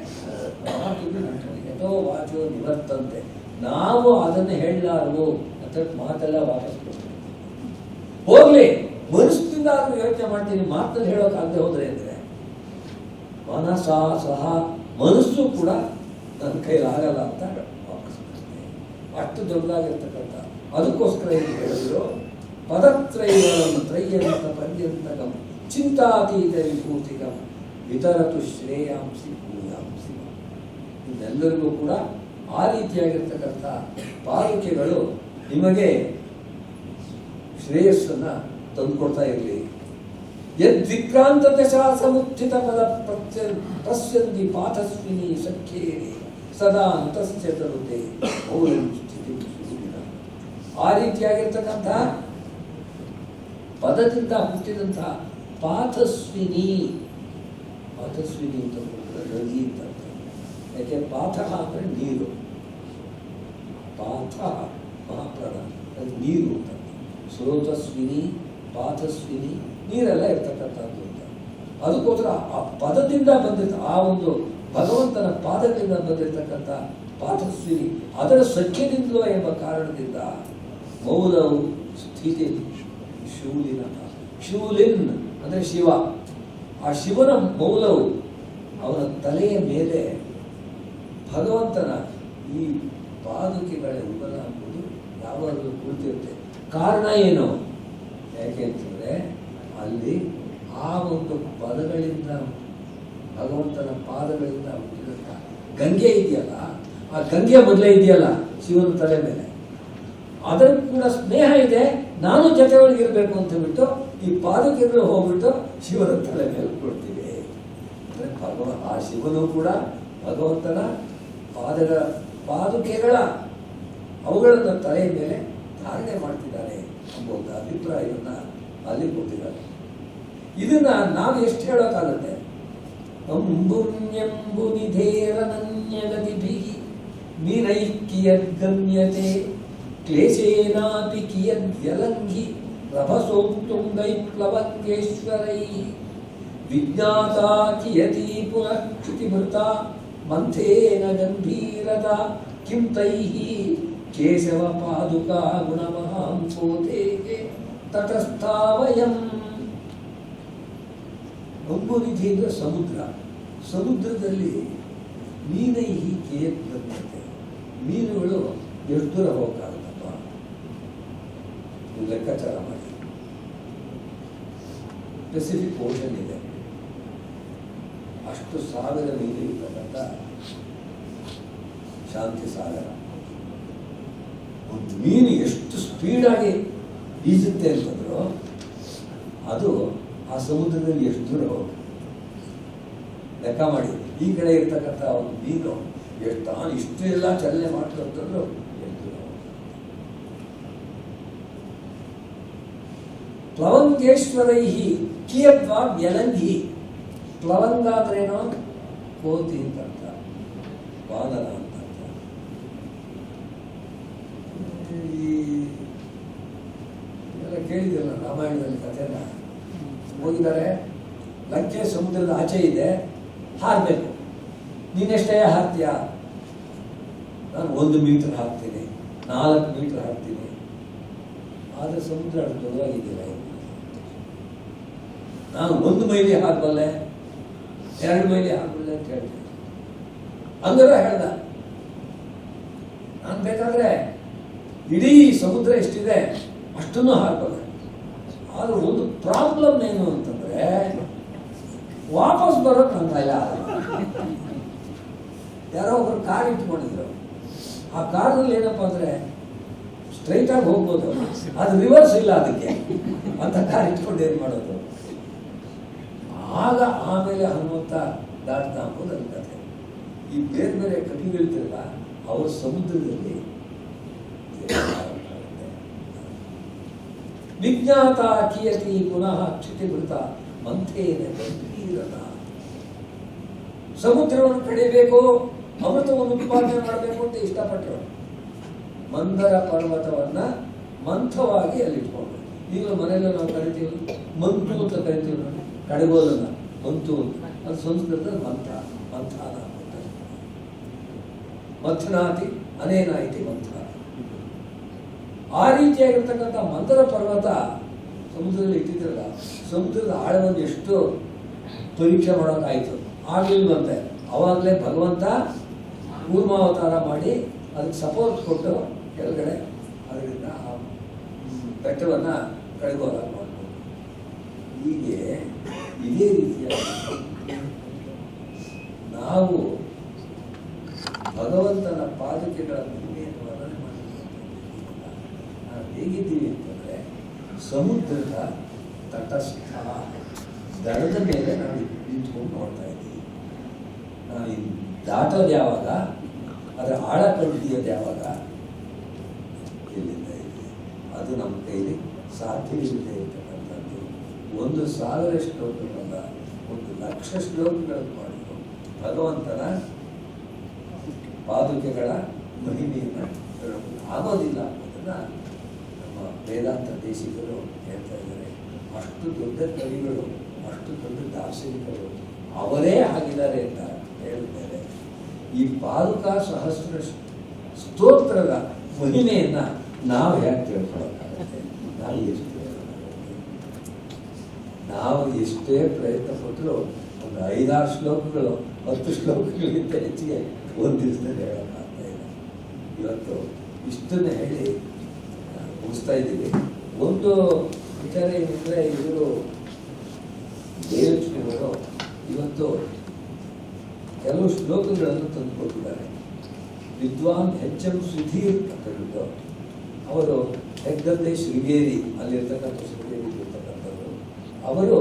ಯಥೋ ವಾಚೋ ನಿವರ್ತಂತೆ, ನಾವು ಅದನ್ನು ಹೇಳಲಾರವು ಅಂತ ಮಾತೆಲ್ಲ ವಾಪಸ್ ಕೊಡ್ತೀವಿ. ಹೋಗ್ಲಿ, ಮನಸ್ಸಿನಿಂದ ಆದ್ರೂ ಯೋಚನೆ ಮಾಡ್ತೀನಿ, ಮಾತಲ್ಲಿ ಹೇಳೋಕ್ಕಾಗದೆ ಹೋದ್ರೆ ಅಂದ್ರೆ ಮನಸಾ ಸಹ, ಮನಸ್ಸು ಕೂಡ ನನ್ನ ಕೈಲಾಗಲ್ಲ ಅಂತ ವಾಪಸ್ ಕೊಡ್ತೀನಿ. ಅಷ್ಟು ದೊಡ್ಡದಾಗಿರ್ತಕ್ಕಂಥ. ಅದಕ್ಕೋಸ್ಕರ ಇಲ್ಲಿ ಹೇಳಿದ್ರು ಪದತ್ರೈವಂ ತ್ರಯ್ಯಂತ ಪರ್ಯಂತಕಂ ಚಿಂತಾತೀತ ವಿಭೂತಿಕಂ ವಿತರತು ಶ್ರೇಯಾಂಸಿ ಭೂಯಾಂಸಿ. ಇದೆಲ್ಲರಿಗೂ ಕೂಡ ಆ ರೀತಿಯಾಗಿರ್ತಕ್ಕಂಥ ಪಾಲಿಕೆಗಳು ನಿಮಗೆ ಶ್ರೇಯಸ್ಸನ್ನ ತಂದುಕೊಡ್ತಾ ಇರಲಿ. ಯದ್ವಿಕ್ರಾಂತ ದಶಾ ಸಮುತ್ಥಿತ ಪದ ಪಶ್ಯಂತಿ ಪಾಠಸ್ವಿನಿ ಸಖ್ಯೇರಿ ಸದಾ ಅಂತಸ್ಯ ತರುತೆ ಮೌಲ್ಯಂ ಸ್ಥಿತಿ ಸುಗುಣ. ಆ ರೀತಿಯಾಗಿರ್ತಕ್ಕಂಥ ಪದದಿಂದ ಹುಟ್ಟಿದಂತಹ ಪಾಠಸ್ವಿನಿ. ಪಾಠಸ್ವಿನಿ ಅಂತ ನದಿ ಅಂತ. ಯಾಕೆ ಪಾಠ ಅಂದರೆ ನೀರು, ಪಾಠ ಮಹಾಪ್ರಾಣ ಅದು ನೀರು ಅಂತ. ಸ್ರೋತಸ್ವಿನಿ, ಪಾಠಸ್ವಿನಿ, ನೀರೆಲ್ಲ ಇರ್ತಕ್ಕಂಥದ್ದು ಅಂತ. ಅದಕ್ಕೋಸ್ಕರ ಆ ಪದದಿಂದ ಬಂದಿರ್ತ, ಆ ಒಂದು ಭಗವಂತನ ಪಾದದಿಂದ ಬಂದಿರತಕ್ಕಂಥ ಪಾಠಸ್ವಿನಿ, ಅದರ ಸಖ್ಯದಿಂದಲೋ ಎಂಬ ಕಾರಣದಿಂದ ಮೌಲವು ಸ್ಥಿತಿ ಶೂಲಿನ. ಶೂಲಿನ್ ಅಂದರೆ ಶಿವ. ಆ ಶಿವನ ಮೌಲವು ಅವನ ತಲೆಯ ಮೇಲೆ ಭಗವಂತನ ಈ ಪಾದುಕೆಗಳ ಉಗಲ ಎಂಬುದು ಯಾವಾಗಲೂ ಕುಳಿತಿರುತ್ತೆ. ಕಾರಣ ಏನು? ಯಾಕೆ ಅಂತಂದರೆ ಅಲ್ಲಿ ಆ ಒಂದು ಪದಗಳಿಂದ, ಭಗವಂತನ ಪಾದಗಳಿಂದ ಹುಟ್ಟಿದಂಥ ಗಂಗೆ ಇದೆಯಲ್ಲ, ಆ ಗಂಗೆ ಮೊದಲೇ ಇದೆಯಲ್ಲ ಶಿವನ ತಲೆ ಮೇಲೆ, ಅದರ ಕೂಡ ಸ್ನೇಹ ಇದೆ. ನಾನು ಜೊತೆ ಒಳಗಿರ್ಬೇಕು ಅಂತ ಹೇಳ್ಬಿಟ್ಟು ಈ ಪಾದಕೆಗಳು ಹೋಗ್ಬಿಟ್ಟು ಶಿವನ ತಲೆ ಮೇಲೆ ಕೊಡ್ತೀವಿ. ಆ ಶಿವನು ಕೂಡ ಭಗವಂತನ ಪಾದುಕೆಗಳ ಅವುಗಳನ್ನು ತಲೆಯ ಮೇಲೆ ಧಾರಣೆ ಮಾಡ್ತಿದ್ದಾರೆ ಎಂಬ ಒಂದು ಅಭಿಪ್ರಾಯವನ್ನು ಅಲ್ಲಿ ಕೊಟ್ಟಿದ್ದಾರೆ. ಇದನ್ನ ನಾವು ಎಷ್ಟು ಹೇಳೋಕ್ಕಾಗುತ್ತೆ? ಅಂಬುನ್ಯಂಬು ನಿಧೇರನನ್ಯಗತಿಭಿ ನಿರೈಕ್ಯಗಮ್ಯತೆ ಕ್ಲೇಶೇನಾಪಿ ಕಿಯದ್ಯಲಂಘಿ ರಭಸೋಕ್ತುಂಗೈಪ್ಲವಂಗೇಶ್ವರೈ ವಿಜ್ಞಾತಾ ಕಿಯತಿ ಪುನಃ ಕ್ಷಿತಿಭೃತ ಮಂಥೇನ ಗಂಭೀರದ ಕಿಂ ತೈಃ ಕೇಶವ ಪಾದುಕಾ ಗುಣಮಹಾಂಸೋತೆ ತಟಸ್ಥಾವಯಂ. ಅಂಬುನಿಧಿ ಅಂದರೆ ಸಮುದ್ರ. ಸಮುದ್ರದಲ್ಲಿ ಮೀನೈಹಿ ಕೇತ್ ಗಮ್ಯತೆ, ಮೀನುಗಳು ಎಷ್ಟು ದೂರ ಹೋಗಕ್ಕಾಗುತ್ತಪ್ಪ? ಲೆಕ್ಕಾಚಾರ ಮಾಡಿ. ಪೆಸಿಫಿಕ್ ಓಷನ್ ಇದೆ, ಅಷ್ಟು 1000 ಮೀನು ಇರ್ತಕ್ಕಂಥ ಶಾಂತಿ ಸಾಗರ. ಒಂದು ಮೀನು ಎಷ್ಟು ಸ್ಪೀಡಾಗಿ ಈಜುತ್ತೆ ಅಂತಂದ್ರು ಅದು ಆ ಸಮುದ್ರದಲ್ಲಿ ಎಷ್ಟು ದೂರ ಹೋಗುತ್ತೆ ಲೆಕ್ಕ ಮಾಡಿ. ಈ ಕಡೆ ಇರ್ತಕ್ಕಂಥ ಒಂದು ಮೀನು ಇಷ್ಟು ಎಲ್ಲ ಚಲನೆ ಮಾಡ್ತಂತಂದ್ರು ಎಷ್ಟು ದೂರ ಹೋಗುತ್ತೆ. ಪ್ಲವಂಗೇಶ್ವರೈಹಿ ಕಿಯತ್ವಾ ವ್ಯಲಂಘಿ. ಪ್ಲವಂಗ ಅಂದ್ರೇನೋ ಕೋತಿ ಅಂತ ಅರ್ಥ, ವಾನರ ಅಂತ ಅರ್ಥ. ಎಲ್ಲ ಕೇಳಿದೆಲ್ಲ ರಾಮಾಯಣದಲ್ಲಿ ಕಥೆನ ಹೋಗಿದ್ದಾರೆ. ಲಂಕೆ ಸಮುದ್ರದ ಆಚೆ ಇದೆ, ಹಾರಬೇಕು. ನೀನೆಷ್ಟೇ ಹಾಕ್ತೀಯ? ನಾನು 1 ಮೀಟರ್ ಹಾಕ್ತೀನಿ, 4 ಮೀಟರ್ ಹಾಕ್ತೀನಿ. ಆದರೆ ಸಮುದ್ರ ಅಷ್ಟು ದೊಡ್ಡದಾಗಿದ್ದಿಲ್ಲ. ನಾನು 1 ಮೈಲಿ ಹಾಕಬಲ್ಲೆ, 2 ಮೈಲಿ ಹಾಕಬಲ್ಲೆ ಅಂತ ಹೇಳ್ತೀನಿ. ಹಂಗಾರ ಹೇಳ್ದ, ನಾನು ಬೇಕಾದ್ರೆ ಇಡೀ ಸಮುದ್ರ ಎಷ್ಟಿದೆ ಅಷ್ಟನ್ನು ಹಾಕಬಲ್ಲೆ. ಆದ್ರೆ ಒಂದು ಪ್ರಾಬ್ಲಮ್ ಏನು ಅಂತಂದ್ರೆ ವಾಪಸ್ ಬರೋದು ನನ್ನ ಕೈಲ. ಯಾರೋ ಒಬ್ರು ಕಾರ್ ಇಟ್ಕೊಂಡಿದ್ರು. ಆ ಕಾರಲ್ಲಿ ಏನಪ್ಪಾ ಅಂದ್ರೆ ಸ್ಟ್ರೈಟ್ ಆಗಿ ಹೋಗ್ಬೋದು, ಅದು ರಿವರ್ಸ್ ಇಲ್ಲ ಅದಕ್ಕೆ ಅಂತ ಕಾರ್ ಇಟ್ಕೊಂಡು ಏನ್ ಮಾಡೋದು? ಆಗ ಆಮೇಲೆ ಹನುಮಂತ ದಾಟ್ತಾ ಅಂಬೋದು ನನ್ನ ಕಥೆ. ಈ ಬೇರೆ ಬೇರೆ ಕವಿಗಳಿರ್ತಿರಲ್ಲ, ಅವ್ರ ಸಮುದ್ರದಲ್ಲಿ ವಿಜ್ಞಾತ ಕಿಯತಿ ಪುನಃ ಕ್ಷಿತಿಭೃತ ಮಂಥೇನ ಗಂಭೀರನ. ಸಮುದ್ರವನ್ನು ಕಡಿಬೇಕು, ಅಮೃತವನ್ನು ಉತ್ಪಾದನೆ ಮಾಡಬೇಕು ಅಂತ ಇಷ್ಟಪಟ್ಟರು. ಮಂದರ ಪರ್ವತವನ್ನ ಮಂಥವಾಗಿ ಅಲ್ಲಿಟ್ಕೊಂಡು, ಈಗ ಮನೆಯಲ್ಲ ನಾವು ಕರಿತೀವಿ ಮಂತು ಅಂತ ಕರಿತೀವಿ ನೋಡಿ, ಕಡಿಗೋಲನ್ನ ಮಂತು ಅದು ಸಂಸ್ಕೃತದಲ್ಲಿ ಮಂಥ, ಮಂಥಾನ ಅಂತ. ಮಥನಾತಿ ಅನೇನಾಯಿತಿ ಮಂಥ. ಆ ರೀತಿಯಾಗಿರ್ತಕ್ಕಂಥ ಮಂದರ ಪರ್ವತ ಸಮುದ್ರದಲ್ಲಿ ಇಟ್ಟಿದ್ರಲ್ಲ, ಸಮುದ್ರದ ಆಳವನ್ನು ಎಷ್ಟು ಪರೀಕ್ಷೆ ಮಾಡೋಕ್ಕಾಯ್ತು ಆಗ್ಲಿಲ್ವಂತೆ. ಅವಾಗಲೇ ಭಗವಂತ ಕೂರ್ಮಾವತಾರ ಮಾಡಿ ಅದಕ್ಕೆ ಸಪೋರ್ಟ್ ಕೊಟ್ಟು ಕೆಳಗಡೆ ಅದರಿಂದ ಆ ಬೆಟ್ಟವನ್ನ ಕಡಿಗೋಲ ಮಾಡ್ಬೋದು. ಹೀಗೆ ಇದೇ ರೀತಿಯಾಗಿ ನಾವು ಭಗವಂತನ ಪಾದಕೆಗಳ ಮಹಿಮೆಯನ್ನು ವರ್ಣನೆ ಮಾಡಲಿಕ್ಕೆ ನಾವು ಹೇಗಿದ್ದೀವಿ ಅಂತಂದ್ರೆ ಸಮುದ್ರದ ತಟಸ್ಥ ದಡದ ಮೇಲೆ ನಾವು ನಿಂತ್ಕೊಂಡು ನೋಡ್ತಾ ಇದ್ದೀವಿ. ನಾವು ದಾಟೋದು ಯಾವಾಗ, ಅದರ ಆಳ ಕಂಡಿಡಿಯೋದು ಯಾವಾಗ, ಎಲ್ಲಿಂದ ಇದೆ ಅದು ನಮ್ಮ ಕೈಲಿ ಸಾಧ್ಯವಿಲ್ಲದೆ ಇರ್ತಕ್ಕಂಥದ್ದು. 1,000 ಶ್ಲೋಕಗಳಲ್ಲ, 1,00,000 ಶ್ಲೋಕಗಳನ್ನು ಮಾಡಿದ್ರು ಭಗವಂತನ ಪಾದುಕೆಗಳ ಮಹಿಮೆಯನ್ನು ಹೇಳೋದು ಆಗೋದಿಲ್ಲ ಅನ್ನೋದನ್ನ ನಮ್ಮ ವೇದಾಂತ ದೇಶಿಕರು ಹೇಳ್ತಾ ಇದ್ದಾರೆ. ಅಷ್ಟು ದೊಡ್ಡ ಕವಿಗಳು, ಅಷ್ಟು ದೊಡ್ಡ ದಾರ್ಶನಿಕರು ಅವರೇ ಆಗಿದ್ದಾರೆ ಅಂತ ಹೇಳಿದ್ದಾರೆ. ಈ ಪಾದುಕಾ ಸಹಸ್ರ ಸ್ತೋತ್ರದ ಮಹಿಮೆಯನ್ನ ನಾವು ಯಾಕೆ ತಿಳ್ಕೊಳ್ಳೋಕ್ಕಾಗುತ್ತೆ? ನಾವು ಎಷ್ಟೇ ಪ್ರಯತ್ನ ಪಟ್ಟರು ಒಂದು 5-6 ಶ್ಲೋಕಗಳು 10 ಶ್ಲೋಕಗಳಿಗಿಂತ ಹೆಚ್ಚಿಗೆ ಒಂದು ದಿವಸದಲ್ಲಿ ಹೇಳೋಕ್ಕಾಗ್ತಾ ಇಲ್ಲ. ಇವತ್ತು ಇಷ್ಟನ್ನೇ ಹೇಳಿ ಮುಗಿಸ್ತಾ ಇದ್ದೀವಿ. ಒಂದು ವಿಚಾರ ಏನಂದರೆ, ಇವರು ದೇವಶ್ರೀಗಳು ಇವತ್ತು ಕೆಲವು ಶ್ಲೋಕಗಳನ್ನು ತಂದುಕೊಟ್ಟಿದ್ದಾರೆ. ವಿದ್ವಾನ್ ಎಚ್.ಎಂ. ಸುಧೀರ್ ಅಂತ ಹೇಳಿದ್ದು, ಅವರು ಹೆಗ್ಗದ್ದೆ ಶೃಂಗೇರಿ, ಅಲ್ಲಿರ್ತಕ್ಕಂಥ ಶೃಂಗೇರಿ ಇರ್ತಕ್ಕಂಥದ್ದು. ಅವರು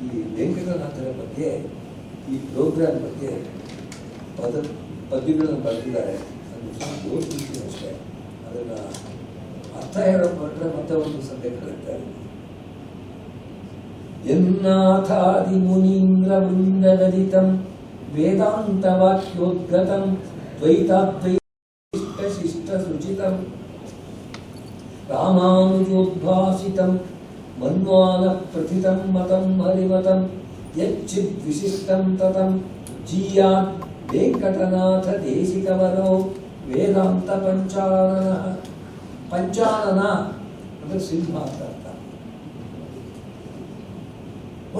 ಈ ವೆಂಕಟನಾಥರ ಬಗ್ಗೆ, ಈ ಪ್ರೋಗ್ರಾಮ್ ಬಗ್ಗೆ ಪದ್ಯಗಳನ್ನು ಬರೆದಿದ್ದಾರೆ. ಓದ್ಬಿಡ್ತೀನಿ ಅಷ್ಟೇ. ಅದನ್ನು ಅರ್ಥ ಹೇಳೋಕೆ ಮತ್ತೆ ಒಂದು ಸಬ್ಜೆಕ್ಟ್ ಹೇಳ್ತಾರೆ. ಯನ್ನಾಥಾದಿ ಮುನೀಂದ್ರ ವೃಂದದರಿತಂ ವೇದಾಂತ ವಾಕ್ಯೋದ್ಗತಂ ದ್ವೈತಾದ್ವೈತ ಶಿಷ್ಟ ಸುಚಿತಂ ರಾಮಾನುಜೋದ್ಭಾಸಿತಂ ಮನ್ವಾನ ಪ್ರಥಿತಂ ಮತಂ ಹರಿಮತಂ ಯಚ್ಚಿದ್ ವಿಶಿಷ್ಟಂ ತತಂ ಜೀಯಾತ್ ವೆಂಕಟನಾಥ ದೇಶಿಕವರೋ ವೇದಾಂತ ಪಂಚಾನನ. ಪಂಚಾನನ ಅಂದ್ರೆ ಸಿಂಹ ಅಂತ ಅರ್ಥ.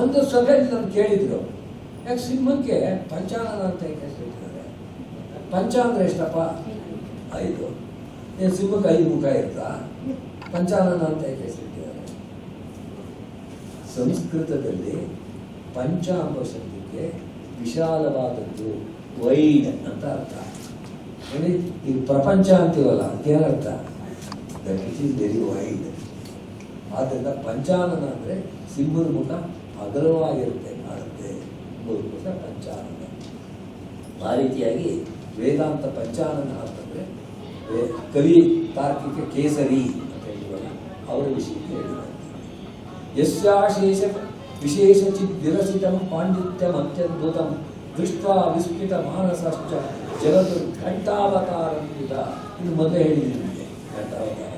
ಒಂದು ಸಭೆಯಲ್ಲಿ ನಾನು ಕೇಳಿದ್ರು, ಯಾಕೆ ಸಿಂಹಕ್ಕೆ ಪಂಚಾನನ ಅಂತ ಹೆಸರಿಟ್ಟಿದ್ದಾರೆ? ಪಂಚ ಅಂದ್ರೆ ಎಷ್ಟಪ್ಪ? 5. ಸಿಂಹಕ್ಕೆ 5 ಮುಖ ಇರ್ತಾ? ಪಂಚಾನನ ಅಂತ ಹೆಸರಿಟ್ಟಿದ್ದಾರೆ. ಸಂಸ್ಕೃತದಲ್ಲಿ ಪಂಚ ಎಂಬ ಶಬ್ದಕ್ಕೆ ವಿಶಾಲವಾದದ್ದು, ವೈಡ್ ಅಂತ ಅರ್ಥ. ಈ ಪ್ರಪಂಚ ಅಂತೀವಲ್ಲ, ಅದಕ್ಕೇನರ್ಥ? That it is very wide. ಆದ್ದರಿಂದ ಪಂಚಾನನ ಅಂದರೆ ಸಿಂಹದ ಮುಖ ಅಗಲವಾಗಿರುತ್ತೆ, ಕಾಣುತ್ತೆ, ಅದಕ್ಕೋಸ್ಕರ ಪಂಚಾನನ. ಆ ರೀತಿಯಾಗಿ ವೇದಾಂತ ಪಂಚಾನನ ಅಂತಂದರೆ ಕವಿ ತಾರ್ಕಿಕ ಕೇಸರಿ ಅಂತ ಹೇಳಿದವಲ್ಲ, ಅವರ ವಿಷಯಕ್ಕೆ ಹೇಳಿದ್ದಾರೆ. ಯಸ್ಯಾಶೇಷ ವಿಶೇಷಚಿತ್ ವಿರಸಿತಂ ಪಾಂಡಿತ್ಯಂ ಅತ್ಯದ್ಭುತಂ ದೃಷ್ಟ್ವಾ ವಿಸ್ಮಿತ ಮಾನಸಶ್ಚ ಜಗತ್ತು ಘಂಟಾವತಾರಂವಿದ. ಇನ್ನು ಮೊದಲೇ ಹೇಳಿದ್ದೀನಿ ನಿಮಗೆ ಘಂಟಾವತಾರ.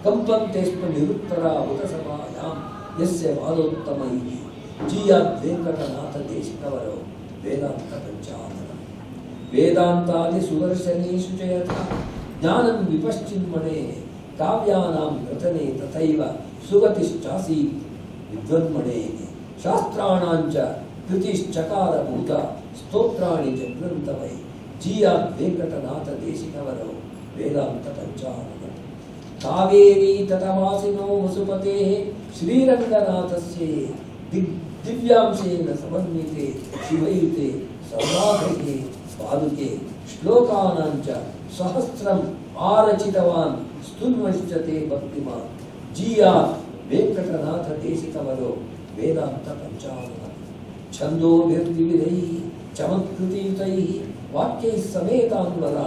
ಕಂಪಂತೆ ಸ್ಮ ನಿರುತ್ತರ ಉತಸಭಾಯಾಂ ಯಸ್ಯ ವಾದೋತ್ತಮೈ ಜೀಯಾತ್ ವೆಂಕಟನಾಥ ದೇಶಿಕವರೋ ವೇದಾಂತ ಪಂಚಾನನ. ವೇದಾಂತಾದಿ ಸುದರ್ಶನೇಷು ಚ ಯಥಾ ಜ್ಞಾನಂ ವಿಪಶ್ಚಿನ್ಮಣೆ ಕಾವ್ಯಾನಾಂ ರಚನೆ ತಥೈವ ಸುಗತಿಶ್ಚಾಸಿ ವಿದ್ವನ್ಮಣೆ. ಶಾಸ್ತ್ರಾಣಾಂಚ ಕೃತಿಶ್ಚಕಾರಭೂತ ಸ್ತೋತ್ರಾಣಿ ಚ ಗ್ರಂಥವೈ ಜೀಯಾತ್ ವೆಂಕಟನಾಥ ದೇಶಿಕವರೋ ವೇದಾಂತ ಪಂಚಾನನ. ಕಾವೇರಿ ತಟವಾಸಿನೋ ವಸುಪತೆ ಶ್ರೀರಂಗನಾಥಸ್ಯ ದಿವ್ಯಾಂಶೇನ ಸಮನ್ವಿತೆ ಶಿವಯುತೆ ಸೌರಾಧಕೆ ಪಾದುಕೆ ಶ್ಲೋಕಾನಾಂಚ ಸಹಸ್ರಂ ಆರಚಿತವಾನ್ ಸ್ತುನ್ವಶ್ಚತೆ ಭಕ್ತಿಮಾನ್ ಜೀಯಾತ್ ವೆಂಕಟನಾಥ ದೇಶಿಕವರೋ ವೇದಾಂತ ಪಂಚಾನನ. ಛಂದೋಭಿರ್ವಿವಿಧೈ ಚಮತ್ಕೃತಿಯುತೈ ವಾಕ್ಯೈ ಸಮೇತಾನ್ವರ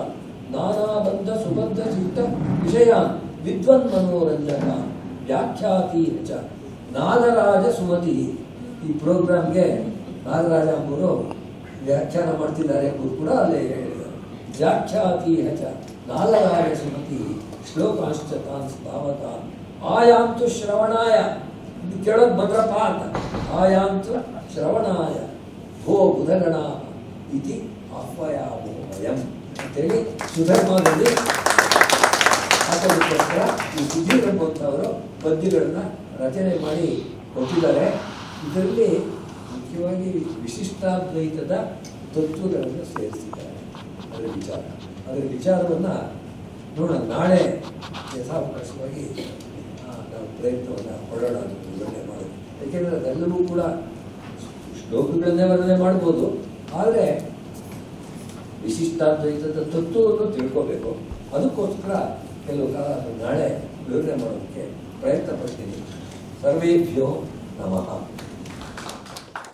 ನಾನಾಬದ್ಧ ಸುಬದ್ಧ ಚಿತ್ತ ವಿಷಯಾನ್ ವಿದ್ವನ್ ಮನೋರಂಜಕ ವ್ಯಾಖ್ಯಾತೀನ ಚ. ನಾಗರಾಜ ಸುಮತಿ. ಈ ಪ್ರೋಗ್ರಾಮ್ಗೆ ನಾಗರಾಜ ಅವರು ವ್ಯಾಖ್ಯಾನ ಮಾಡ್ತಿದ್ದಾರೆ ಎಂಬುದು ಕೂಡ ಅಲ್ಲೇ ಹೇಳಿದ್ದಾರೆ. ವ್ಯಾಖ್ಯಾತೀನ ಚ ನಾಗರಾಜ ಸುಮತಿ ಶ್ಲೋಕಾಶ್ಚ ತಾನ್ ಸ್ಥಾವತಾನ್ ಆಯಾಂತು ಶ್ರವಣಾಯ. ಕೇಳೋದು ಬಂದ್ರಪ್ಪ ಅಂತ. ಆಯಾಂತು ಶ್ರವಣಾಯ ಭೋ ಬುಧಗಣ ಇತಿ ಆಹ್ವಯಾಮೋ ವಯಂ ಅಂತೇಳಿ ಸುಧರ್ಮದಲ್ಲಿ ಹಾಕೋದಕ್ಕೋಸ್ಕರ ಈ ಸುಧೀರ್ ಎಂಬಂಥವರು ಪದ್ಯಗಳನ್ನು ರಚನೆ ಮಾಡಿ ಕೊಟ್ಟಿದ್ದಾರೆ. ಇದರಲ್ಲಿ ಮುಖ್ಯವಾಗಿ ವಿಶಿಷ್ಟಾದ್ವೈತದ ತತ್ವಗಳನ್ನು ಸೇರಿಸಿದ್ದಾರೆ. ಅದರ ವಿಚಾರವನ್ನು ನೋಡೋಣ. ನಾಳೆ ಯಥಾವಕಾಶವಾಗಿ ನಾವು ಪ್ರಯತ್ನವನ್ನು ಪಡೋಣ ಅದನ್ನು ವಿವರಣೆ ಮಾಡೋದು. ಯಾಕೆಂದರೆ ಅದೆಲ್ಲವೂ ಕೂಡ ಶ್ಲೋಕಗಳನ್ನೇ ವರ್ಣನೆ ಮಾಡ್ಬೋದು, ಆದರೆ ವಿಶಿಷ್ಟಾದ್ವೈತದ ತತ್ವವನ್ನು ತಿಳ್ಕೋಬೇಕು. ಅದಕ್ಕೋಸ್ಕರ ಕೆಲವು ಕಾಲ ನಾಳೆ ವಿವರಣೆ ಮಾಡೋದಕ್ಕೆ ಪ್ರಯತ್ನ ಪಡ್ತೀನಿ. ಸರ್ವೇಭ್ಯೋ ನಮಃ.